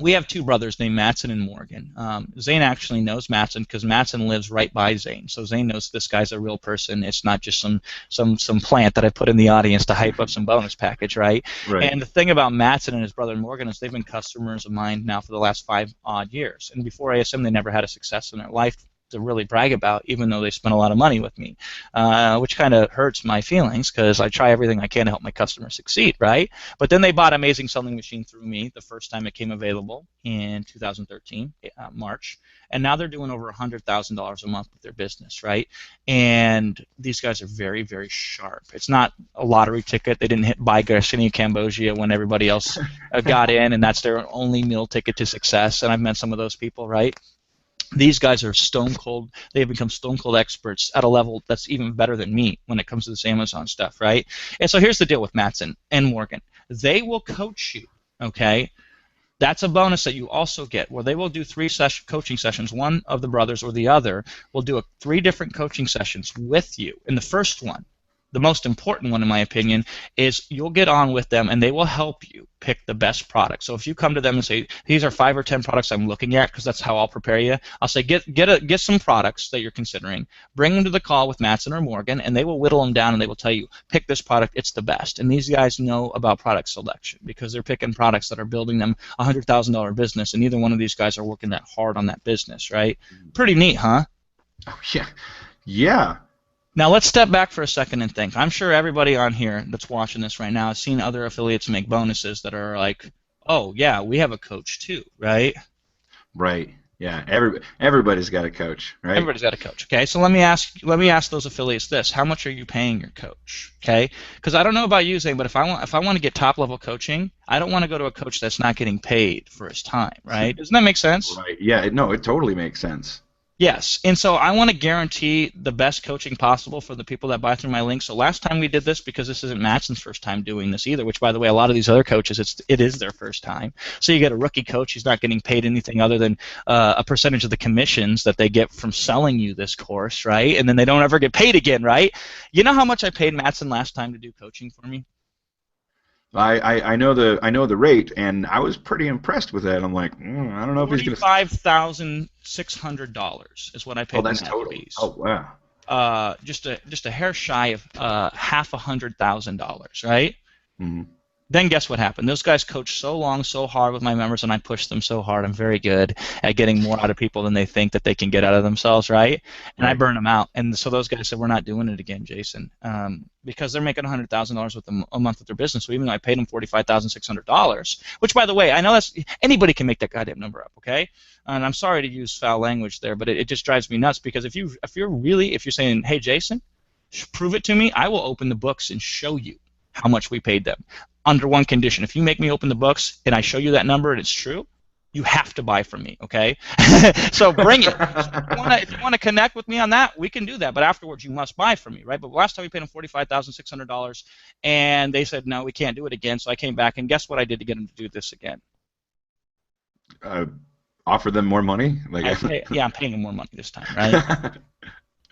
we have 2 brothers named Matson and Morgan. Zane actually knows Matson because Matson lives right by Zane. So Zane knows this guy's a real person. It's not just some plant that I put in the audience to hype up some bonus package, right? And the thing about Matson and his brother Morgan is they've been customers of mine now for the last 5 odd years. And before ASM, they never had a success in their life to really brag about, even though they spent a lot of money with me, which kind of hurts my feelings because I try everything I can to help my customers succeed, right? But then they bought Amazing Selling Machine through me the first time it came available in 2013, March, and now they're doing over $100,000 a month with their business, right? And these guys are very, very sharp. It's not a lottery ticket. They didn't buy Garcinia Cambogia when everybody else got in, and that's their only meal ticket to success, and I've met some of those people, right? These guys are stone cold. They have become stone cold experts at a level that's even better than me when it comes to this Amazon stuff, right? And so here's the deal with Matson and Morgan. They will coach you, okay? That's a bonus that you also get, where they will do 3 coaching sessions. One of the brothers or the other will do 3 different coaching sessions with you. And the first one, the most important one in my opinion, is you'll get on with them and they will help you pick the best product. So if you come to them and say, these are 5 or 10 products I'm looking at, because that's how I'll prepare you, I'll say get some products that you're considering, bring them to the call with Matson or Morgan, and they will whittle them down and they will tell you, pick this product, it's the best. And these guys know about product selection because they're picking products that are building them a $100,000 business, and neither one of these guys are working that hard on that business, right? Pretty neat, huh? Oh, yeah. Yeah. Now let's step back for a second and think. I'm sure everybody on here that's watching this right now has seen other affiliates make bonuses that are like, oh yeah, we have a coach too, right? Right. Yeah. Everybody's got a coach, right? Everybody's got a coach. Okay. So let me ask those affiliates this: how much are you paying your coach? Okay. Because I don't know about you, Zane, but if I want to get top level coaching, I don't want to go to a coach that's not getting paid for his time, right? Doesn't that make sense? Right. Yeah. No, it totally makes sense. Yes, and so I want to guarantee the best coaching possible for the people that buy through my link. So last time we did this, because this isn't Matson's first time doing this either, which by the way, a lot of these other coaches, it is their first time. So you get a rookie coach, he's not getting paid anything other than a percentage of the commissions that they get from selling you this course, right? And then they don't ever get paid again, right? You know how much I paid Matson last time to do coaching for me? I know the rate, and I was pretty impressed with that. I'm like, I don't know if he's gonna. $45,600 is what I paid. Oh, that's total. Fees. Oh wow. Just a hair shy of $500,000, right? Mm-hmm. Then guess what happened? Those guys coached so long, so hard with my members, and I pushed them so hard. I'm very good at getting more out of people than they think that they can get out of themselves, right? And I burn them out. And so those guys said, we're not doing it again, Jason, because they're making $100,000 with a month with their business. So even though I paid them $45,600, which, by the way, I know that's anybody can make that goddamn number up, okay? And I'm sorry to use foul language there, but it just drives me nuts because if you're saying, hey, Jason, prove it to me, I will open the books and show you how much we paid them. Under one condition: if you make me open the books and I show you that number and it's true, you have to buy from me, okay? So bring it. So if you want to connect with me on that, we can do that. But afterwards, you must buy from me, right? But last time we paid them $45,600, and they said no, we can't do it again. So I came back, and guess what I did to get them to do this again? uh, Offer them more money? Yeah, I'm paying them more money this time, right?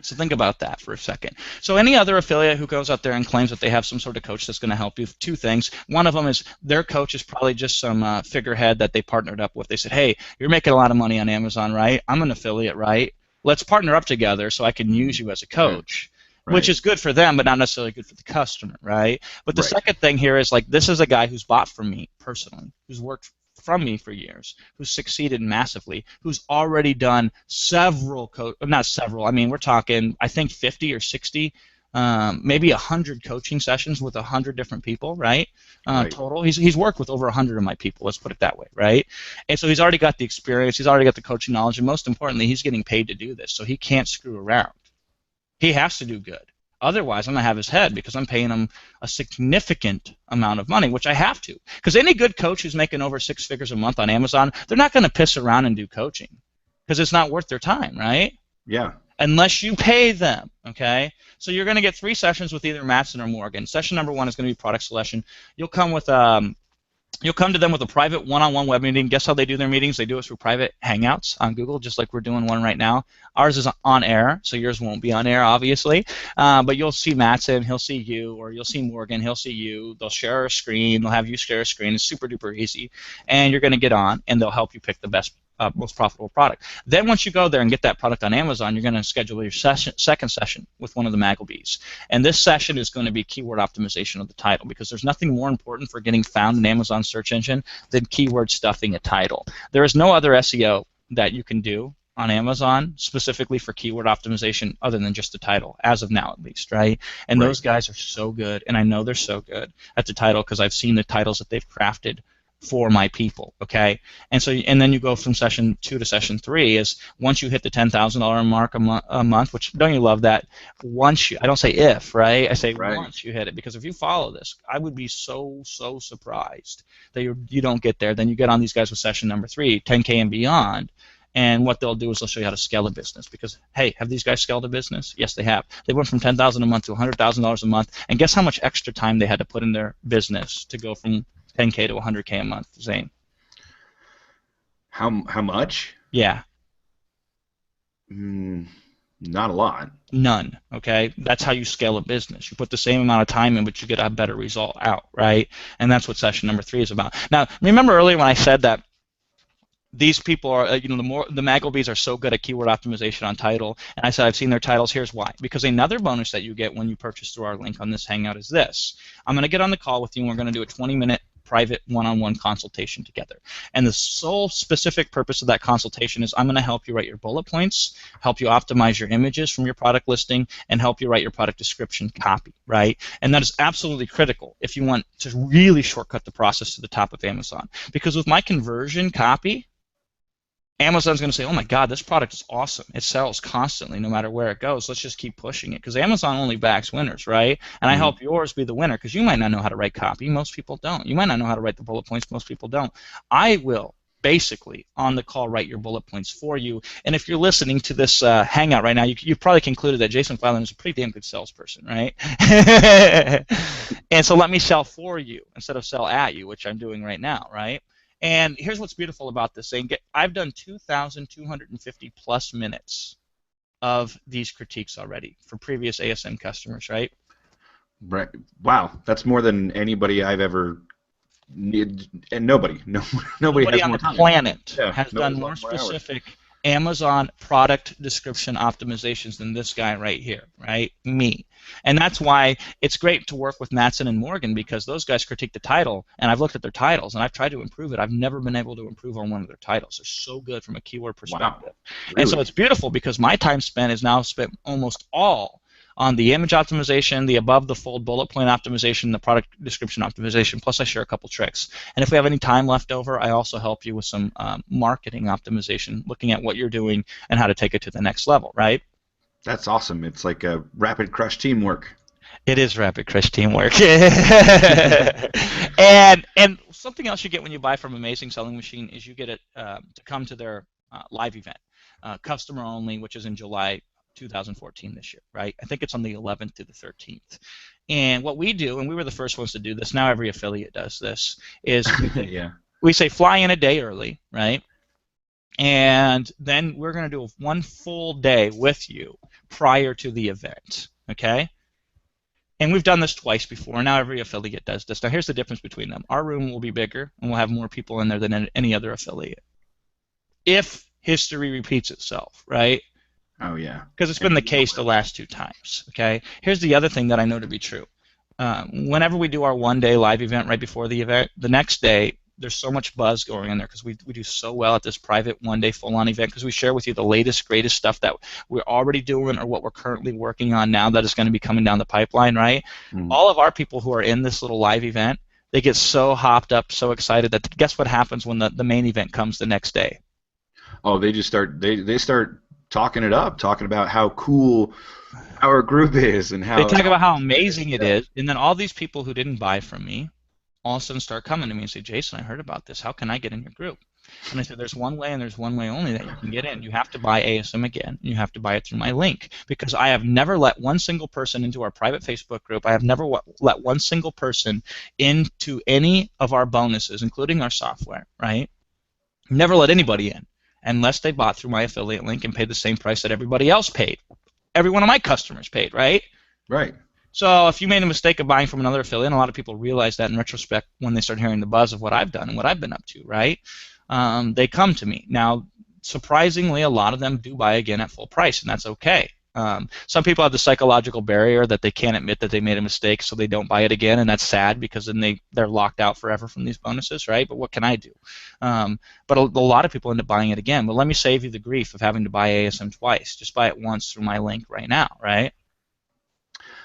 So think about that for a second. So any other affiliate who goes out there and claims that they have some sort of coach that's going to help you, two things. One of them is their coach is probably just some figurehead that they partnered up with. They said, hey, you're making a lot of money on Amazon, right? I'm an affiliate, right? Let's partner up together so I can use you as a coach. Right. Which is good for them, but not necessarily good for the customer, right? But the second thing here is, like, this is a guy who's bought from me personally, who's worked from me for years, who's succeeded massively, who's already done several, not several, I mean, we're talking, I think 50 or 60, maybe 100 coaching sessions with 100 different people, right? Total. He's worked with over 100 of my people, let's put it that way, right? And so he's already got the experience, he's already got the coaching knowledge, and most importantly, he's getting paid to do this, so he can't screw around. He has to do good. Otherwise, I'm going to have his head because I'm paying him a significant amount of money, which I have to. Because any good coach who's making over 6 figures a month on Amazon, they're not going to piss around and do coaching because it's not worth their time, right? Yeah. Unless you pay them, okay? So you're going to get 3 sessions with either Matson or Morgan. Session number 1 is going to be product selection. You'll come to them with a private one-on-one web meeting. Guess how they do their meetings? They do it through private Hangouts on Google, just like we're doing one right now. Ours is on air, so yours won't be on air, obviously. But you'll see Matson, he'll see you, or you'll see Morgan, he'll see you. They'll share a screen. They'll have you share a screen. It's super duper easy. And you're going to get on, and they'll help you pick the best, most profitable product. Then once you go there and get that product on Amazon, you're going to schedule your second session with one of the Magglebees. And this session is going to be keyword optimization of the title, because there's nothing more important for getting found in Amazon search engine than keyword stuffing a title. There is no other SEO that you can do on Amazon specifically for keyword optimization other than just the title, as of now at least, right? And those guys are so good, and I know they're so good at the title because I've seen the titles that they've crafted for my people, okay? And so, and then you go from session 2 to session 3 is once you hit the $10,000 mark a month, which don't you love that? Once you, I don't say if, right? I say once you hit it, because if you follow this, I would be so surprised that you don't get there. Then you get on these guys with session number 3, 10K and beyond. And what they'll do is they'll show you how to scale a business. Because, hey, have these guys scaled a business? Yes, they have. They went from $10,000 a month to $100,000 a month. And guess how much extra time they had to put in their business to go from 10K to 100K a month, Zane? How much? Yeah. Not a lot. None, okay? That's how you scale a business. You put the same amount of time in, but you get a better result out, right? And that's what session number 3 is about. Now, remember earlier when I said that these people are, the Magglebees are so good at keyword optimization on title, and I said I've seen their titles. Here's why. Because another bonus that you get when you purchase through our link on this Hangout is this. I'm going to get on the call with you, and we're going to do a 20-minute private one-on-one consultation together. And the sole specific purpose of that consultation is I'm going to help you write your bullet points, help you optimize your images from your product listing, and help you write your product description copy, right? And that is absolutely critical if you want to really shortcut the process to the top of Amazon. Because with my conversion copy, Amazon's going to say, oh my God, this product is awesome. It sells constantly no matter where it goes. Let's just keep pushing it, because Amazon only backs winners, right? And I help yours be the winner, because you might not know how to write copy. Most people don't. You might not know how to write the bullet points. Most people don't. I will basically on the call write your bullet points for you. And if you're listening to this Hangout right now, you've probably concluded that Jason Fladlin is a pretty damn good salesperson, right? And so let me sell for you instead of sell at you, which I'm doing right now, right? And here's what's beautiful about this thing. I've done 2,250 plus minutes of these critiques already for previous ASM customers, right? Right. Wow, that's more than anybody I've ever needed, and nobody has on more the time. planet Yeah, has done more specific Amazon product description optimizations than this guy right here, right? Me. And that's why it's great to work with Matson and Morgan, because those guys critique the title, and I've looked at their titles, and I've tried to improve it. I've never been able to improve on one of their titles. They're so good from a keyword perspective. Wow. Really? And so it's beautiful, because my time spent is now spent almost all on the image optimization, the above-the-fold bullet point optimization, the product description optimization, plus I share a couple tricks. And if we have any time left over, I also help you with some marketing optimization, looking at what you're doing and how to take it to the next level, right? That's awesome. It's like a rapid crush teamwork. It is rapid, Chris, teamwork. And something else you get when you buy from Amazing Selling Machine is you get it to come to their live event, customer only, which is in July 2014 this year, right? I think it's on the 11th to the 13th. And what we do, and we were the first ones to do this, now every affiliate does this, is Yeah. we say fly in a day early, right? And then we're going to do one full day with you prior to the event, okay? And we've done this twice before. Now every affiliate does this. Now here's the difference between them. Our room will be bigger, and we'll have more people in there than any other affiliate. If history repeats itself, right? Oh, yeah. Because it's been the case the last 2 times, okay? Here's the other thing that I know to be true. Whenever we do our one-day live event right before the event, the next day, there's so much buzz going in there because we do so well at this private one-day full-on event because we share with you the latest, greatest stuff that we're already doing or what we're currently working on now that is going to be coming down the pipeline, right? All of our people who are in this little live event, they get so hopped up, so excited that guess what happens when the main event comes the next day? Oh, they just start they start talking it up, talking about how cool our group is and how they talk about how amazing it is, and then all these people who didn't buy from me all of a sudden start coming to me and say, Jason, I heard about this. How can I get in your group? And I said, there's one way and there's one way only that you can get in. You have to buy ASM again. You have to buy it through my link because I have never let one single person into our private Facebook group. I have never let one single person into any of our bonuses, including our software, right? Never let anybody in unless they bought through my affiliate link and paid the same price that everybody else paid. Every one of my customers paid, right? Right. So if you made a mistake of buying from another affiliate, and a lot of people realize that in retrospect when they start hearing the buzz of what I've done and what I've been up to, right? They come to me. Now, surprisingly, a lot of them do buy again at full price, and that's okay. Some people have the psychological barrier that they can't admit that they made a mistake, so they don't buy it again, and that's sad because then they're locked out forever from these bonuses, right? But what can I do? But a lot of people end up buying it again. But let me save you the grief of having to buy ASM twice. Just buy it once through my link right now, right?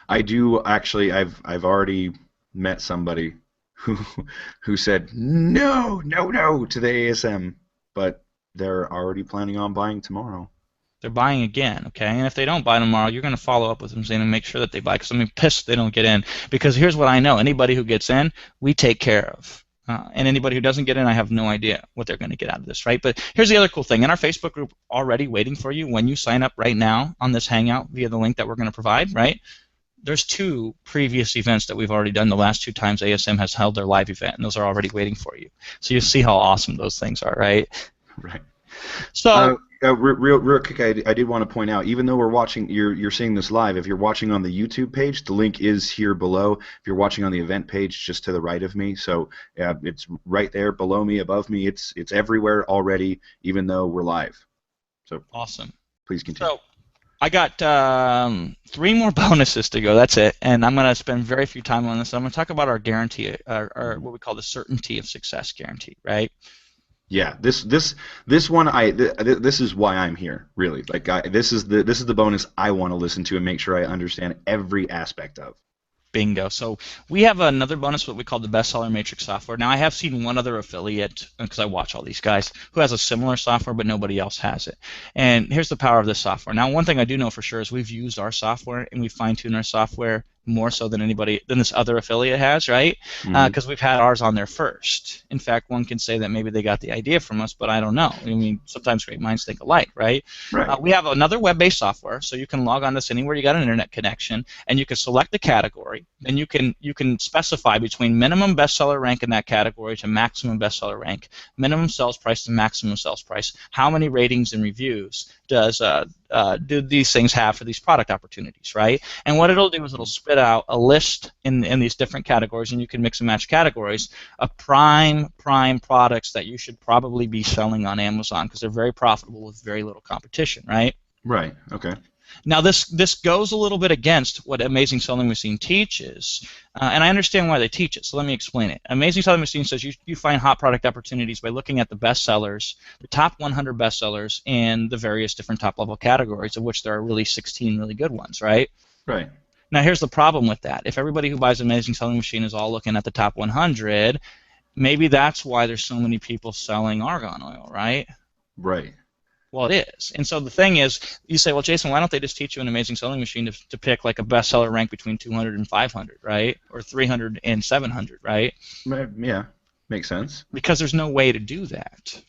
I do actually. I've already met somebody who said no, no, no to the ASM, but they're already planning on buying tomorrow. They're buying again, okay? And if they don't buy tomorrow, you're going to follow up with them saying and make sure that they buy. Because I'm pissed they don't get in. Because here's what I know: anybody who gets in, we take care of. And anybody who doesn't get in, I have no idea what they're going to get out of this, right? But here's the other cool thing. In our Facebook group, already waiting for you when you sign up right now on this Hangout via the link that we're going to provide, right? There's 2 previous events that we've already done the last 2 times ASM has held their live event, and those are already waiting for you. So you see how awesome those things are, right? Right. So real quick, I did want to point out, even though we're watching, you're seeing this live. If you're watching on the YouTube page, the link is here below. If you're watching on the event page, just to the right of me, so it's right there below me, above me. It's everywhere already, even though we're live. So awesome. Please continue. So I got 3 more bonuses to go. That's it, and I'm going to spend very few time on this. I'm going to talk about our guarantee, or what we call the certainty of success guarantee, right? Yeah, this one this is why I'm here, really. Like this is the bonus I want to listen to and make sure I understand every aspect of. Bingo. So we have another bonus, what we call the Bestseller Matrix software. Now, I have seen one other affiliate, because I watch all these guys, who has a similar software, but nobody else has it. And here's the power of this software. Now, one thing I do know for sure is we've used our software, and we fine-tuned our software more so than this other affiliate has, right? Because we've had ours on there first. In fact, one can say that maybe they got the idea from us, but I don't know. I mean, sometimes great minds think alike, right? Right. We have another web-based software, so you can log on this anywhere you got an internet connection, and you can select the category, and you can specify between minimum bestseller rank in that category to maximum bestseller rank, minimum sales price to maximum sales price. How many ratings and reviews do these things have for these product opportunities, right? And what it'll do is it'll spit out a list in these different categories, and you can mix and match categories of prime products that you should probably be selling on Amazon because they're very profitable with very little competition, right? Right. Okay. Now, this goes a little bit against what Amazing Selling Machine teaches, and I understand why they teach it, so let me explain it. Amazing Selling Machine says you find hot product opportunities by looking at the best sellers, the top 100 best sellers, and the various different top-level categories, of which there are really 16 really good ones, right? Right. Now, here's the problem with that. If everybody who buys Amazing Selling Machine is all looking at the top 100, maybe that's why there's so many people selling argan oil, right? Right. Well, it is. And so the thing is, you say, well, Jason, why don't they just teach you an amazing selling machine to pick like a bestseller rank between 200 and 500, right? Or 300 and 700, right? Yeah, makes sense. Because there's no way to do that.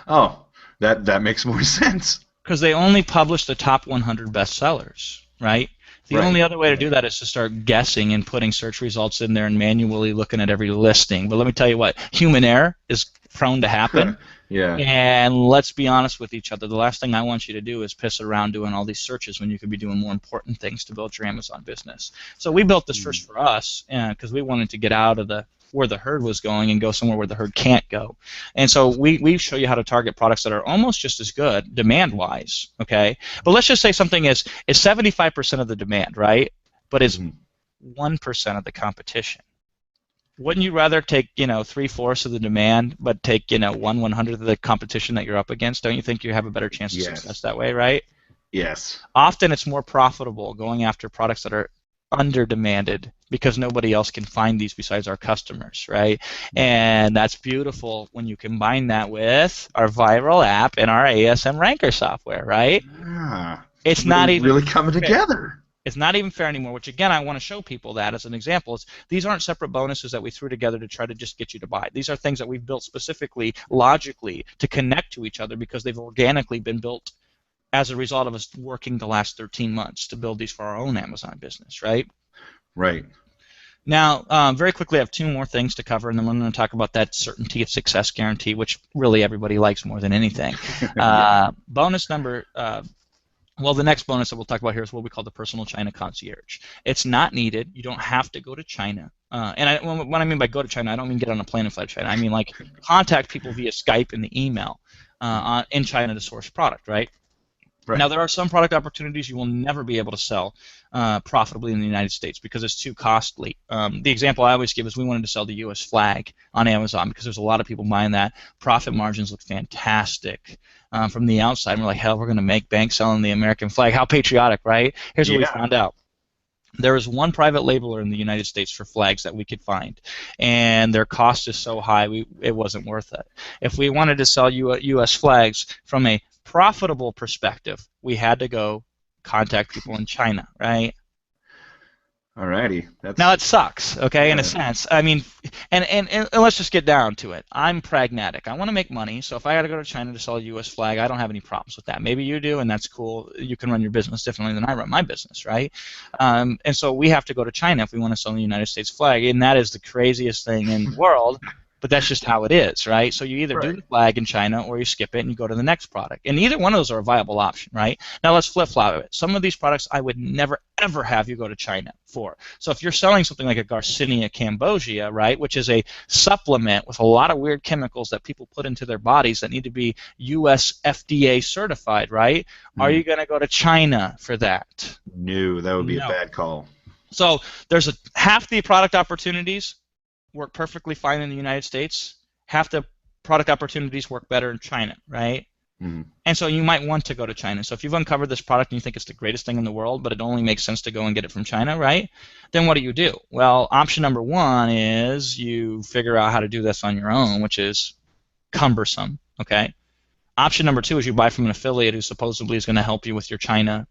Oh, that makes more sense. Because they only publish the top 100 bestsellers, right? The Right. only other way to do Right. that is to start guessing and putting search results in there and manually looking at every listing. But let me tell you what, human error is prone to happen. Yeah. And let's be honest with each other. The last thing I want you to do is piss around doing all these searches when you could be doing more important things to build your Amazon business. So we built this first for us because we wanted to get out of where the herd was going and go somewhere where the herd can't go. And so we show you how to target products that are almost just as good demand-wise, okay? But let's just say something is 75% of the demand, right? But is 1% of the competition. Wouldn't you rather take, 3/4 of the demand, but take, 1/100th of the competition that you're up against? Don't you think you have a better chance of success that way, right? Yes. Often it's more profitable going after products that are under demanded because nobody else can find these besides our customers, right? And that's beautiful when you combine that with our viral app and our ASM ranker software, right? Ah, It's not even really coming together. It's not even fair anymore, which again, I want to show people that as an example. These aren't separate bonuses that we threw together to try to just get you to buy. These are things that we've built specifically, logically, to connect to each other because they've organically been built as a result of us working the last 13 months to build these for our own Amazon business, right? Right. Now, very quickly, I have two more things to cover, and then I'm going to talk about that certainty of success guarantee, which really everybody likes more than anything. Bonus number Well, the next bonus that we'll talk about here is what we call the personal China concierge. It's not needed. You don't have to go to China. And when I mean by go to China, I don't mean get on a plane and fly to China. I mean like contact people via Skype and the email in China to source product, right? Right. Now, there are some product opportunities you will never be able to sell profitably in the United States because it's too costly. The example I always give is we wanted to sell the U.S. flag on Amazon because there's a lot of people buying that. Profit margins look fantastic from the outside. And we're like, hell, we're going to make bank selling the American flag. How patriotic, right? Here's what we found out. There is one private labeler in the United States for flags that we could find, and their cost is so high it wasn't worth it. If we wanted to sell U.S. flags from a profitable perspective, we had to go contact people in China, right? Alrighty. Now it sucks, okay, in a sense. I mean, and let's just get down to it. I'm pragmatic. I want to make money, so if I got to go to China to sell a U.S. flag, I don't have any problems with that. Maybe you do, and that's cool. You can run your business differently than I run my business, right? And so we have to go to China if we want to sell the United States flag, and that is the craziest thing in the world. But that's just how it is, right? So you either do the flag in China or you skip it and you go to the next product. And either one of those are a viable option, right? Now let's flip-flop it. Some of these products I would never, ever have you go to China for. So if you're selling something like a Garcinia cambogia, right, which is a supplement with a lot of weird chemicals that people put into their bodies that need to be U.S. FDA certified, right? Are you going to go to China for that? No, that would be a bad call. So there's half the product opportunities work perfectly fine in the United States. Half the product opportunities work better in China, right? And so you might want to go to China. So if you've uncovered this product and you think it's the greatest thing in the world, but it only makes sense to go and get it from China, right? Then what do? Well, option number one is you figure out how to do this on your own, which is cumbersome, okay? Option number two is you buy from an affiliate who supposedly is going to help you with your China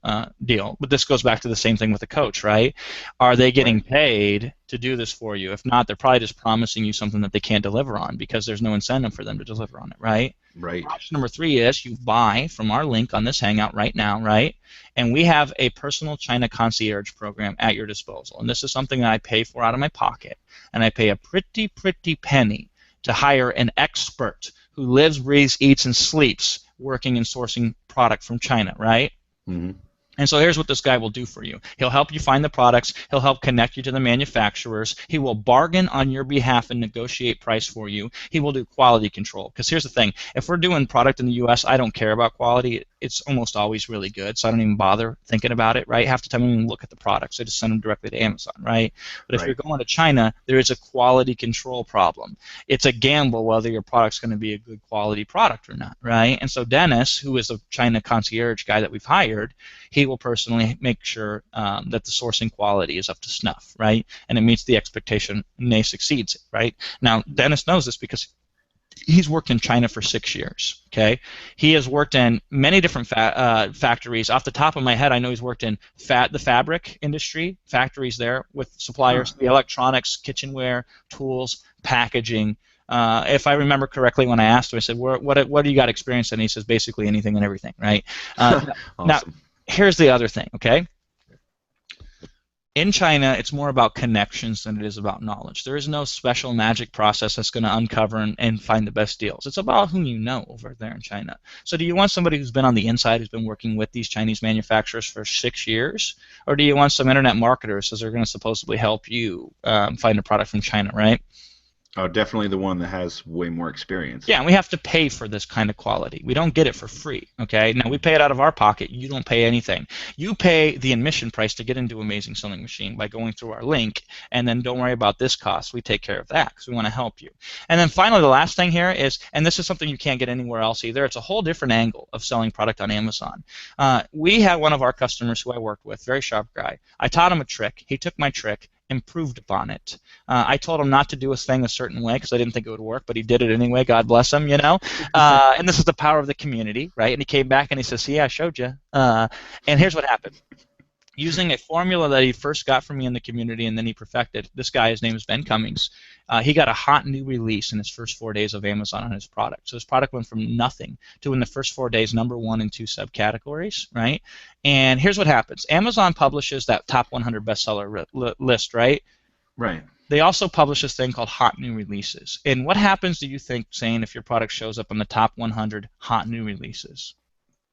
deal. But this goes back to the same thing with the coach, right? Are they getting paid to do this for you? If not, they're probably just promising you something that they can't deliver on because there's no incentive for them to deliver on it, right? Right. Option number three is you buy from our link on this Hangout right now, right? And we have a personal China concierge program at your disposal. And this is something that I pay for out of my pocket. And I pay a pretty penny to hire an expert who lives, breathes, eats, and sleeps working and sourcing product from China, right? And so here's what this guy will do for you. He'll help you find the products. He'll help connect you to the manufacturers. He will bargain on your behalf and negotiate price for you. He will do quality control. Because here's the thing. If we're doing product in the U.S., I don't care about quality. It's almost always really good, so I don't even bother thinking about it, right? Half the time I don't even look at the products. I just send them directly to Amazon, right? But if you're going to China, there is a quality control problem. It's a gamble whether your product's going to be a good quality product or not, right? And so Dennis, who is a China concierge guy that we've hired, he will personally make sure that the sourcing quality is up to snuff, right? And it meets the expectation and they succeeds it, right? Now, Dennis knows this because He's worked in China for 6 years. Okay, he has worked in many different factories. Off the top of my head, I know he's worked in the fabric industry, factories there with suppliers, the electronics, kitchenware, tools, packaging. If I remember correctly, when I asked him, I said, "What do you got experience in?" He says, "Basically anything and everything." Right. Awesome. Now, here's the other thing. Okay. In China, it's more about connections than it is about knowledge. There is no special magic process that's going to uncover and find the best deals. It's about whom you know over there in China. So do you want somebody who's been on the inside, who's been working with these Chinese manufacturers for 6 years? Or do you want some internet marketers that are going to supposedly help you find a product from China, right? Oh, definitely the one that has way more experience. Yeah, and we have to pay for this kind of quality. We don't get it for free, okay? Now, we pay it out of our pocket. You don't pay anything. You pay the admission price to get into Amazing Sewing Machine by going through our link, and then don't worry about this cost. We take care of that because we want to help you. And then finally, the last thing here is, and this is something you can't get anywhere else either, it's a whole different angle of selling product on Amazon. We had one of our customers who I worked with, very sharp guy. I taught him a trick. He took my trick, improved upon it. I told him not to do a thing a certain way because I didn't think it would work, but he did it anyway. God bless him, you know. And this is the power of the community, right? And he came back and he says, "See, I showed you." And here's what happened. Using a formula that he first got from me in the community and then he perfected. This guy, his name is Ben Cummings. He got a hot new release in his first 4 days of Amazon on his product. So his product went from nothing to, in the first 4 days, #1 in 2 subcategories, right? And here's what happens. Amazon publishes that top 100 bestseller list, right? Right. They also publish this thing called hot new releases. And what happens, do you think, Zane, if your product shows up on the top 100 hot new releases?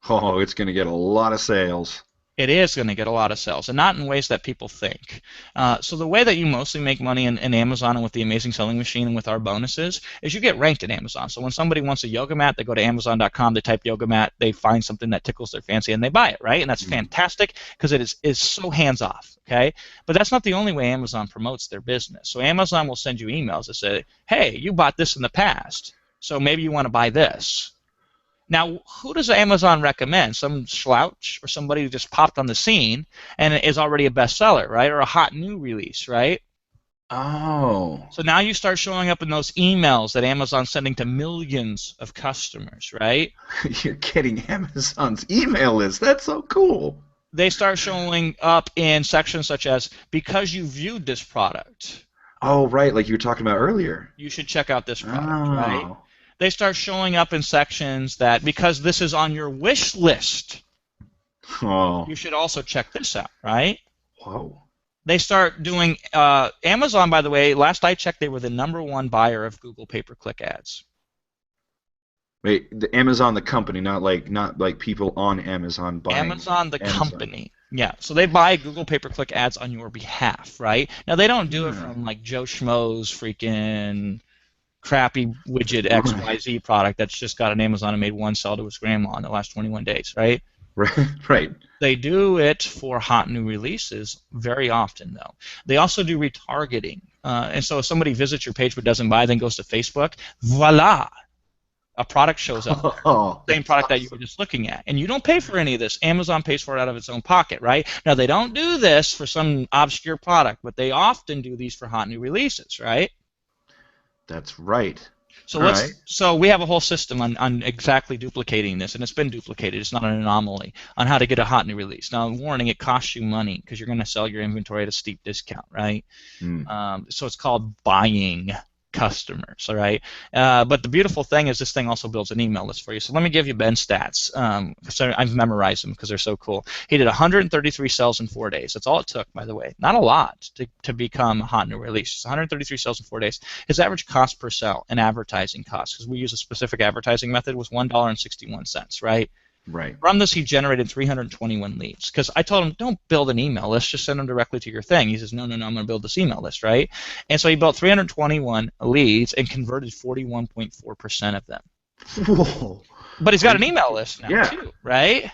Oh, it's going to get a lot of sales. It is going to get a lot of sales, and not in ways that people think. So the way that you mostly make money in Amazon and with the Amazing Sewing Machine and with our bonuses is you get ranked in Amazon. So when somebody wants a yoga mat, they go to Amazon.com, they type yoga mat, they find something that tickles their fancy, and they buy it, right? And that's fantastic because it is so hands-off, okay? But that's not the only way Amazon promotes their business. So Amazon will send you emails that say, "Hey, you bought this in the past, so maybe you want to buy this." Now, who does Amazon recommend? Some slouch or somebody who just popped on the scene and is already a bestseller, right? Or a hot new release, right? Oh. So now you start showing up in those emails that Amazon's sending to millions of customers, right? You're getting Amazon's email list. That's so cool. They start showing up in sections such as, "Because you viewed this product." Oh, right, like you were talking about earlier. "You should check out this product," right? They start showing up in sections that, "Because this is on your wish list, you should also check this out," right? Whoa. They start doing, Amazon, by the way, last I checked, they were the #1 buyer of Google pay-per-click ads. Wait, the Amazon, the company, not like people on Amazon buying. Amazon, the company. Yeah, so they buy Google pay-per-click ads on your behalf, right? Now, they don't do it from like Joe Schmo's freaking crappy widget XYZ product that's just got an Amazon and made one sell to his grandma in the last 21 days, right? Right. They do it for hot new releases very often, though. They also do retargeting. And so if somebody visits your page but doesn't buy, then goes to Facebook, voila! A product shows up there. Same product that you were just looking at. And you don't pay for any of this. Amazon pays for it out of its own pocket, right? Now, they don't do this for some obscure product, but they often do these for hot new releases, right? That's right. So so we have a whole system on exactly duplicating this, and it's been duplicated. It's not an anomaly on how to get a hot new release. Now, warning, it costs you money because you're going to sell your inventory at a steep discount, right? So it's called buying customers, all right? But the beautiful thing is this thing also builds an email list for you. So let me give you Ben's stats. So I've memorized them because they're so cool. He did 133 sales in 4 days. That's all it took, by the way. Not a lot to become a hot new release. It's 133 sales in 4 days. His average cost per sale and advertising cost, because we use a specific advertising method, was $1.61, right? Right. From this, he generated 321 leads. Because I told him, don't build an email list, just send them directly to your thing. He says, no, I'm going to build this email list, right? And so he built 321 leads and converted 41.4% of them. Whoa. But he's got an email list now, too, right?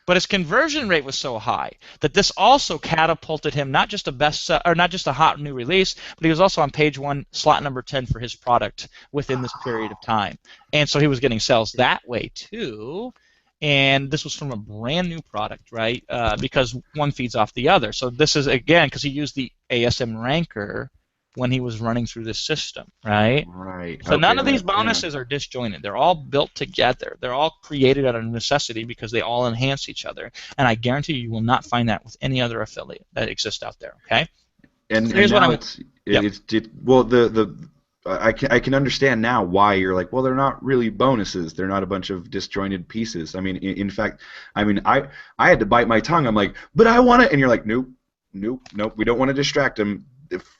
But his conversion rate was so high that this also catapulted him not just a hot new release, but he was also on page 1, slot number 10 for his product within this period of time. And so he was getting sales that way, too. And this was from a brand new product, right? Because one feeds off the other. So this is, again, because he used the ASM ranker when he was running through this system, right? Right. So none Okay. of these Yeah. bonuses are disjointed. They're all built together. They're all created out of necessity because they all enhance each other. And I guarantee you will not find that with any other affiliate that exists out there. Okay. So And here's what now I. it's Yep. well the I can understand now why you're like, well, they're not really bonuses. They're not a bunch of disjointed pieces. I mean, in fact, I mean, I had to bite my tongue. I'm like, but I want it, and you're like, nope, nope, nope. We don't want to distract them.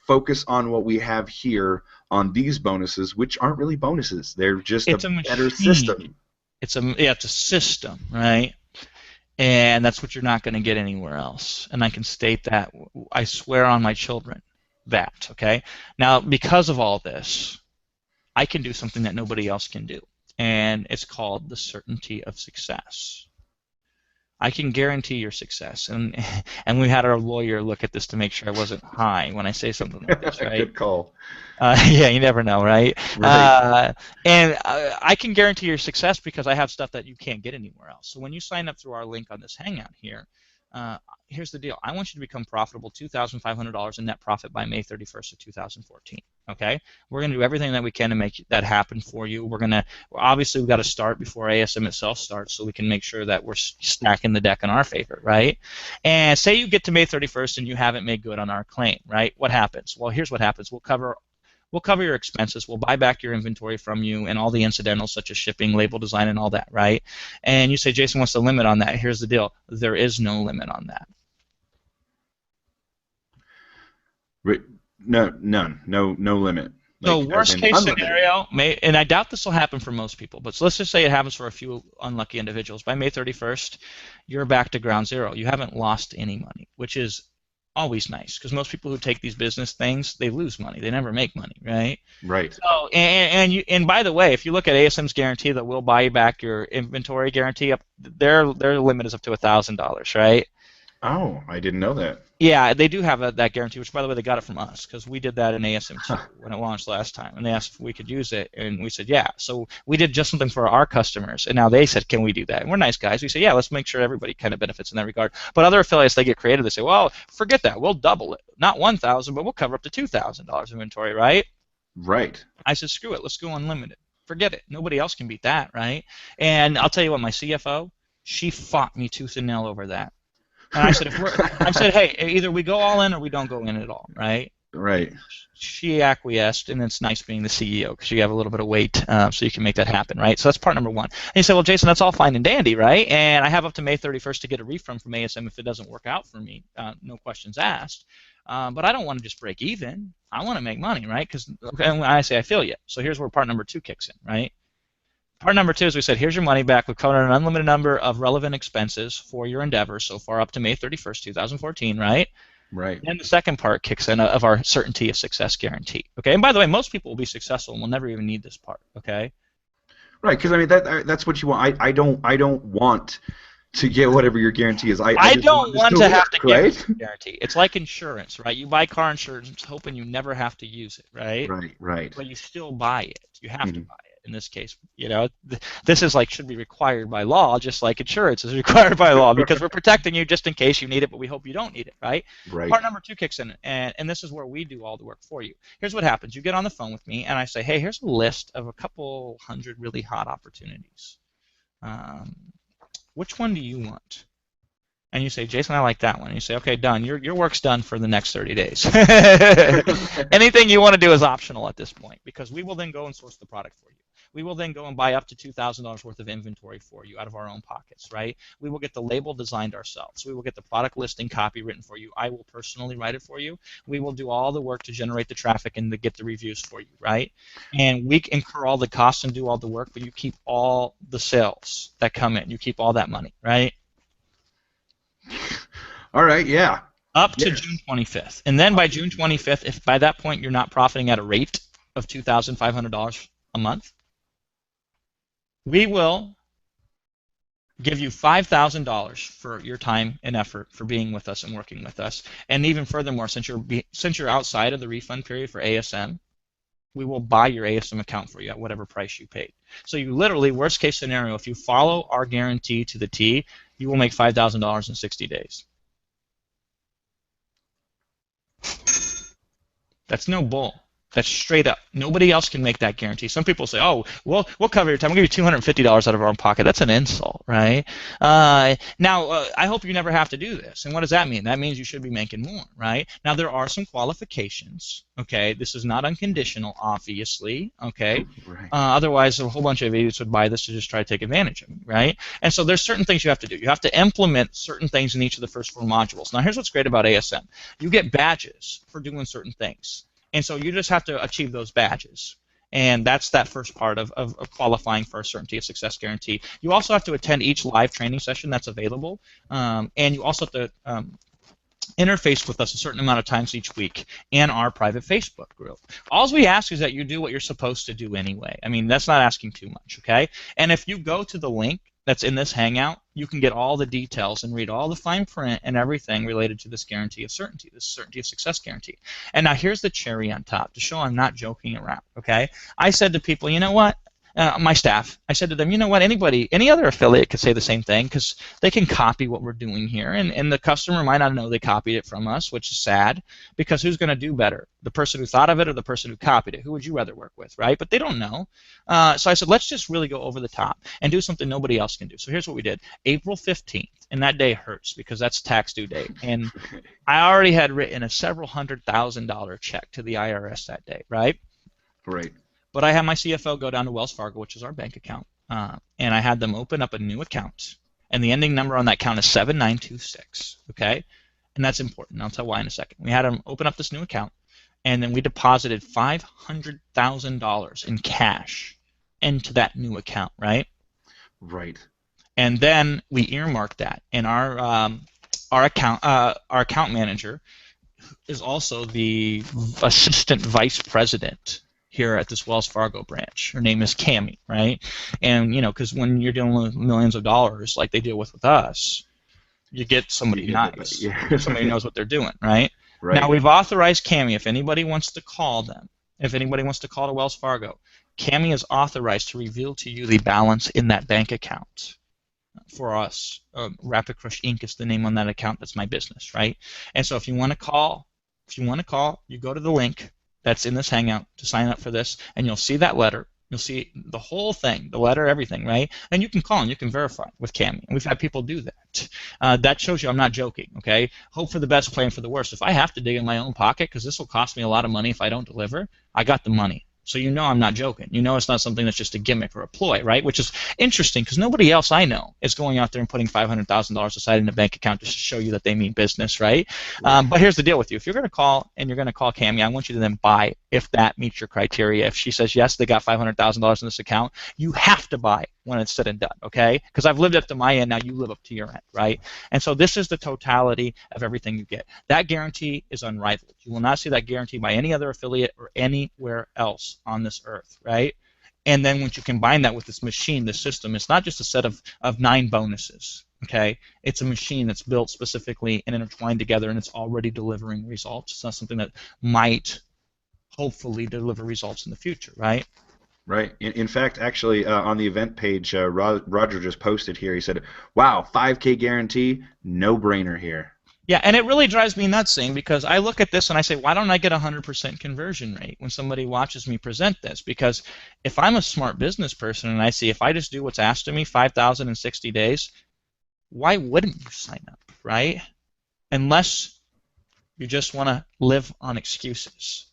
Focus on what we have here on these bonuses, which aren't really bonuses. They're just a It's a better machine. system. It's a system, right? And that's what you're not going to get anywhere else. And I can state that. I swear on my children that. Okay. Now, because of all this, I can do something that nobody else can do, and it's called the certainty of success. I can guarantee your success, and we had our lawyer look at this to make sure I wasn't high when I say something like this, right? Good call. Yeah, you never know, right? Right. And I can guarantee your success because I have stuff that you can't get anywhere else. So when you sign up through our link on this Hangout here, here's the deal. I want you to become profitable, $2,500 in net profit by May 31st of 2014. Okay, we're going to do everything that we can to make that happen for you. Obviously we've got to start before ASM itself starts, so we can make sure that we're stacking the deck in our favor, right? And say you get to May 31st and you haven't made good on our claim, right? What happens? Well, here's what happens. We'll cover your expenses. We'll buy back your inventory from you and all the incidentals such as shipping, label design, and all that, right? And you say, Jason, what's the limit on that? Here's the deal. There is no limit on that. No, none. No limit. So Like as worst in case unlimited. scenario, and I doubt this will happen for most people, but let's just say it happens for a few unlucky individuals. By May 31st, you're back to ground zero. You haven't lost any money, which is always nice because most people who take these business things, they lose money. They never make money, right? Right. So, and by the way, if you look at ASM's guarantee that we'll buy you back your inventory guarantee, their limit is up to $1,000, right? Oh, I didn't know that. Yeah, they do have that guarantee, which, by the way, they got it from us because we did that in ASM2 when it launched last time, and they asked if we could use it, and we said yeah. So we did just something for our customers, and now they said, can we do that? And we're nice guys. We say, yeah, let's make sure everybody kind of benefits in that regard. But other affiliates, they get creative. They say, well, forget that. We'll double it. Not $1,000, but we'll cover up to $2,000 inventory, right? Right. I said, screw it. Let's go unlimited. Forget it. Nobody else can beat that, right? And I'll tell you what, my CFO, she fought me tooth and nail over that. And I said, hey, either we go all in or we don't go in at all, right? Right. She acquiesced, and it's nice being the CEO because you have a little bit of weight, so you can make that happen, right? So that's part number one. And you say, well, Jason, that's all fine and dandy, right? And I have up to May 31st to get a refund from ASM if it doesn't work out for me, no questions asked. But I don't want to just break even. I want to make money, right? Because I say I feel you. So here's where part number two kicks in, right? Part number two is we said, here's your money back. We've covered an unlimited number of relevant expenses for your endeavors so far up to May 31st, 2014, right? Right. And the second part kicks in of our certainty of success guarantee. Okay, and by the way, most people will be successful and will never even need this part. Okay. Right, because I mean that's what you want. I don't want to get whatever your guarantee is. I just don't want this to to have work, to give right? you a guarantee. It's like insurance, right? You buy car insurance hoping you never have to use it, right? Right. Right. But you still buy it. You have to Mhm. buy it. In this case, this is like should be required by law, just like insurance is required by law because we're protecting you just in case you need it, but we hope you don't need it, right? Right. Part number two kicks in, and this is where we do all the work for you. Here's what happens. You get on the phone with me, and I say, hey, here's a list of a couple hundred really hot opportunities. Which one do you want? And you say, Jason, I like that one. And you say, okay, done. Your work's done for the next 30 days. Anything you want to do is optional at this point because we will then go and source the product for you. We will then go and buy up to $2,000 worth of inventory for you out of our own pockets, right? We will get the label designed ourselves. We will get the product listing copy written for you. I will personally write it for you. We will do all the work to generate the traffic and to get the reviews for you, right? And we incur all the costs and do all the work, but you keep all the sales that come in. You keep all that money, right? All right. Yeah. Up to Yes. June 25th. And then by June 25th, if by that point you're not profiting at a rate of $2,500 a month, we will give you $5,000 for your time and effort for being with us and working with us. And even furthermore, since you're outside of the refund period for ASM, we will buy your ASM account for you at whatever price you paid. So you literally, worst case scenario, if you follow our guarantee to the T, you will make $5,000 in 60 days. That's no bull. That's straight up. Nobody else can make that guarantee. Some people say, "Oh, well, we'll cover your time. We'll give you $250 out of our own pocket." That's an insult, right? Now, I hope you never have to do this. And what does that mean? That means you should be making more, right? Now, there are some qualifications. Okay, this is not unconditional, obviously. Okay, Right. otherwise, a whole bunch of idiots would buy this to just try to take advantage of me, right? And so there's certain things you have to do. You have to implement certain things in each of the first 4 modules. Now, here's what's great about ASM. You get badges for doing certain things. And so you just have to achieve those badges. And that's that first part of qualifying for a certainty of success guarantee. You also have to attend each live training session that's available. And you also have to interface with us a certain amount of times each week in our private Facebook group. All we ask is that you do what you're supposed to do anyway. I mean, that's not asking too much, okay? And if you go to the link that's in this Hangout, you can get all the details and read all the fine print and everything related to this guarantee of certainty, this certainty of success guarantee. And now here's the cherry on top to show I'm not joking around, okay? I said to people, you know what? My staff, I said to them, you know what, any other affiliate could say the same thing because they can copy what we're doing here, and the customer might not know they copied it from us, which is sad, because who's going to do better? The person who thought of it or the person who copied it? Who would you rather work with, right? But they don't know. So I said, let's just really go over the top and do something nobody else can do. So here's what we did. April 15th, and that day hurts because that's tax due date, and I already had written a several $100,000 check to the IRS that day, right? Right. But I had my CFO go down to Wells Fargo, which is our bank account, and I had them open up a new account. And the ending number on that account is 7926, okay? And that's important. I'll tell why in a second. We had them open up this new account, and then we deposited $500,000 in cash into that new account, right? Right. And then we earmarked that. And our account manager is also the assistant vice president here at this Wells Fargo branch. Her name is Cammie, right? And, you know, because when you're dealing with millions of dollars like they deal with us, you get somebody nice. Yeah. Somebody knows what they're doing, right? Right. Now, we've authorized Cammie, if anybody wants to call them, if anybody wants to call to Wells Fargo, Cammie is authorized to reveal to you the balance in that bank account for us. Rapid Crush Inc. is the name on that account. That's my business, right? And so if you want to call, you go to the link that's in this Hangout to sign up for this, and you'll see that letter. You'll see the whole thing, the letter, everything, right? And you can call and you can verify with Cammie. And we've had people do that. That shows you I'm not joking, okay? Hope for the best, plan for the worst. If I have to dig in my own pocket, because this will cost me a lot of money if I don't deliver, I got the money. So you know I'm not joking. You know it's not something that's just a gimmick or a ploy, right? Which is interesting because nobody else I know is going out there and putting $500,000 aside in a bank account just to show you that they mean business, right? But here's the deal with you. If you're going to call and you're going to call Cammie, I want you to then buy if that meets your criteria. If she says, yes, they got $500,000 in this account, you have to buy when it's said and done, okay? Because I've lived up to my end, now you live up to your end, right? And so this is the totality of everything you get. That guarantee is unrivaled. You will not see that guarantee by any other affiliate or anywhere else on this earth, right? And then once you combine that with this machine, this system, it's not just a set of 9 bonuses, okay? It's a machine that's built specifically and intertwined together, and it's already delivering results. It's not something that might hopefully deliver results in the future, right? Right. In fact, actually, on the event page, Roger just posted here. He said, "Wow, 5K guarantee, no brainer here." Yeah, and it really drives me nuts, because I look at this and I say, why don't I get a 100% conversion rate when somebody watches me present this? Because if I'm a smart business person and I see if I just do what's asked of me, 5,000 in 60 days, why wouldn't you sign up, right? Unless you just want to live on excuses.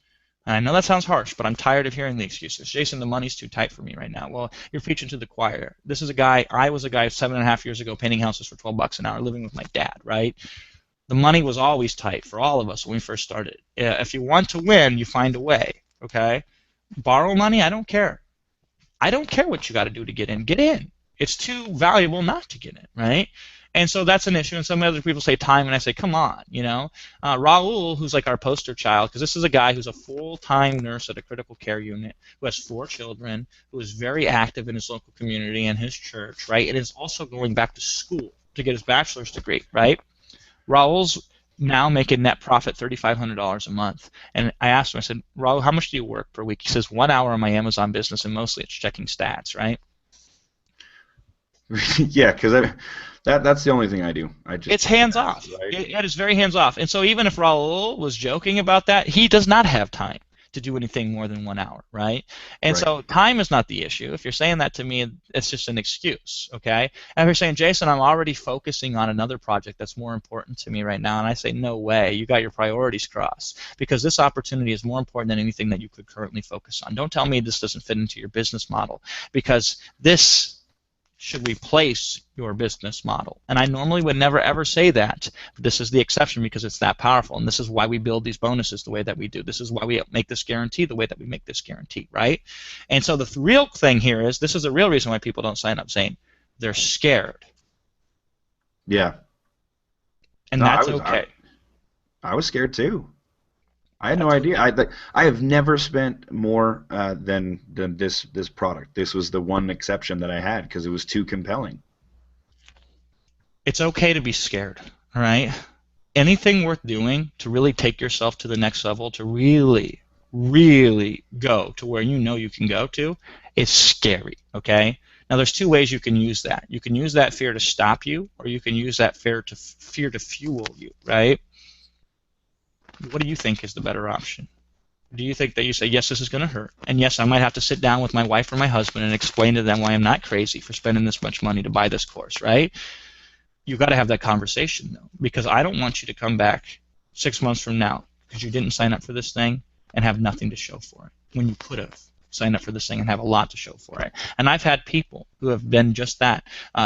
And I know that sounds harsh, but I'm tired of hearing the excuses. Jason, the money's too tight for me right now. Well, you're preaching to the choir. This is a guy, I was a guy 7.5 years ago painting houses for $12 an hour, living with my dad, right? The money was always tight for all of us when we first started. If you want to win, you find a way, okay? Borrow money, I don't care. I don't care what you got to do to get in. Get in. It's too valuable not to get in, right? And so that's an issue. And some other people say time, and I say, come on, you know. Raul, who's like our poster child, because this is a guy who's a full-time nurse at a critical care unit, who has 4 children, who is very active in his local community and his church, right? And is also going back to school to get his bachelor's degree, right? Raul's now making net profit $3,500 a month. And I asked him, I said, Raul, how much do you work per week? He says, 1 hour on my Amazon business, and mostly it's checking stats, right? Yeah, because that's the only thing I do. I just It's hands ask, off. right? It is very hands off. And so even if Raul was joking about that, he does not have time to do anything more than 1 hour, right? And Right. so time is not the issue. If you're saying that to me, it's just an excuse, okay? And if you're saying, Jason, I'm already focusing on another project that's more important to me right now, and I say, no way, you got your priorities crossed, because this opportunity is more important than anything that you could currently focus on. Don't tell me this doesn't fit into your business model, because this should replace your business model. And I normally would never ever say that, but this is the exception because it's that powerful. And this is why we build these bonuses the way that we do. This is why we make this guarantee the way that we make this guarantee, right? And so the real thing here is this is the real reason why people don't sign up, Zane. They're scared. Yeah. And No, that's okay. I was scared too. I had no That's idea. okay. I have never spent more than this product. This was the one exception that I had because it was too compelling. It's okay to be scared, all right? Anything worth doing to really take yourself to the next level, to really, really go to where you know you can go to, is scary, okay? Now, there's two ways you can use that. You can use that fear to stop you, or you can use that fear to fuel you, right? What do you think is the better option? Do you think that you say, yes, this is going to hurt, and yes, I might have to sit down with my wife or my husband and explain to them why I'm not crazy for spending this much money to buy this course, right? You got to have that conversation though, because I don't want you to come back 6 months from now because you didn't sign up for this thing and have nothing to show for it when you could have signed up for this thing and have a lot to show for it. And I've had people who have been just that.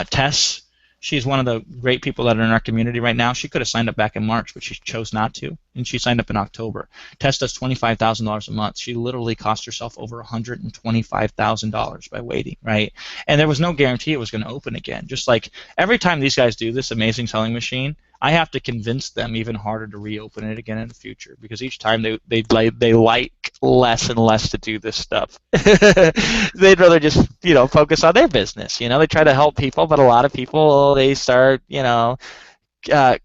Tess, she's one of the great people that are in our community right now. She could have signed up back in March, but she chose not to, and she signed up in October. Tess does $25,000 a month. She literally cost herself over $125,000 by waiting, right? And there was no guarantee it was going to open again. Just like every time these guys do this amazing selling machine, I have to convince them even harder to reopen it again in the future because each time they like less and less to do this stuff. They'd rather just focus on their business. They try to help people, but a lot of people they start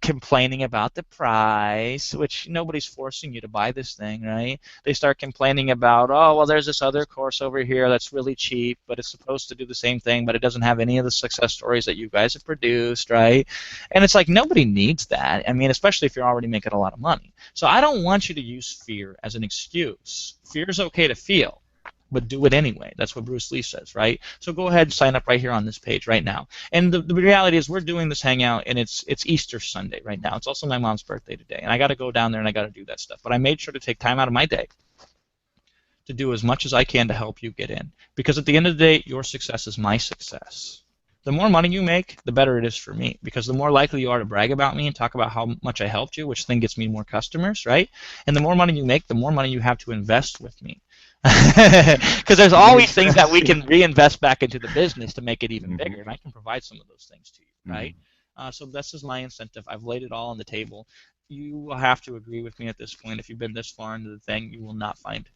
complaining about the price, which nobody's forcing you to buy this thing, right? They start complaining about, oh, well, there's this other course over here that's really cheap, but it's supposed to do the same thing, but it doesn't have any of the success stories that you guys have produced, right? And it's like nobody needs that. I mean, especially if you're already making a lot of money. So I don't want you to use fear as an excuse. Fear is okay to feel, but do it anyway. That's what Bruce Lee says, right? So go ahead and sign up right here on this page right now. And the reality is we're doing this hangout, and it's Easter Sunday right now. It's also my mom's birthday today, and I got to go down there and I got to do that stuff. But I made sure to take time out of my day to do as much as I can to help you get in. Because at the end of the day, your success is my success. The more money you make, the better it is for me. Because the more likely you are to brag about me and talk about how much I helped you, which then gets me more customers, right? And the more money you make, the more money you have to invest with me. Because there's always Makes things that sense. we can reinvest back into the business to make it even Hmm. bigger, and I can provide some of those things to you, right? Hmm. So this is my incentive. I've laid it all on the table. You will have to agree with me at this point. If you've been this far into the thing, you will not find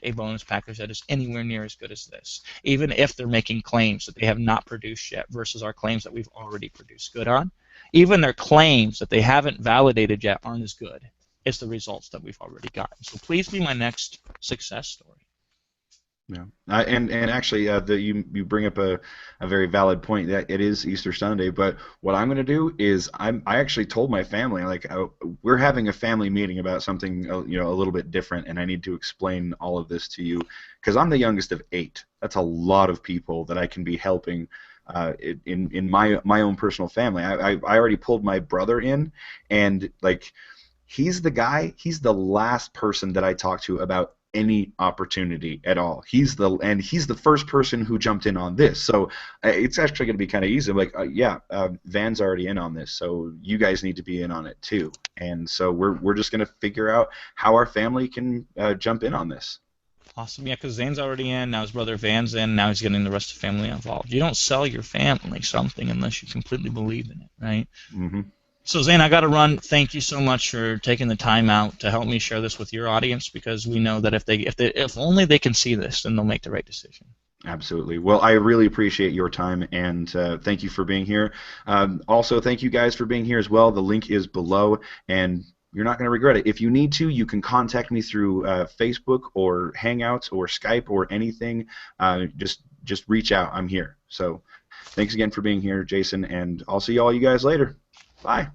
a bonus package that is anywhere near as good as this, even if they're making claims that they have not produced yet versus our claims that we've already produced good on. Even their claims that they haven't validated yet aren't as good as the results that we've already gotten. So please be my next success story. Yeah, and actually, you bring up a very valid point that it is Easter Sunday. But what I'm going to do is I actually told my family like we're having a family meeting about something a little bit different, and I need to explain all of this to you because I'm the youngest of 8. That's a lot of people that I can be helping. In my own personal family, I already pulled my brother in, and like he's the last person that I talk to about any opportunity at all. He's the first person who jumped in on this. So it's actually going to be kind of easy. I'm like, yeah, Van's already in on this, so you guys need to be in on it too. And so we're just going to figure out how our family can jump in on this. Awesome. Yeah, because Zane's already in. Now his brother Van's in. Now he's getting the rest of the family involved. You don't sell your family something unless you completely believe in it, right? Hmm. So Zane, I got to run. Thank you so much for taking the time out to help me share this with your audience because we know that if only they can see this, then they'll make the right decision. Absolutely. Well, I really appreciate your time, and thank you for being here. Also, thank you guys for being here as well. The link is below, and you're not going to regret it. If you need to, you can contact me through Facebook or Hangouts or Skype or anything. Just just reach out. I'm here. So thanks again for being here, Jason, and I'll see all you guys later. Bye.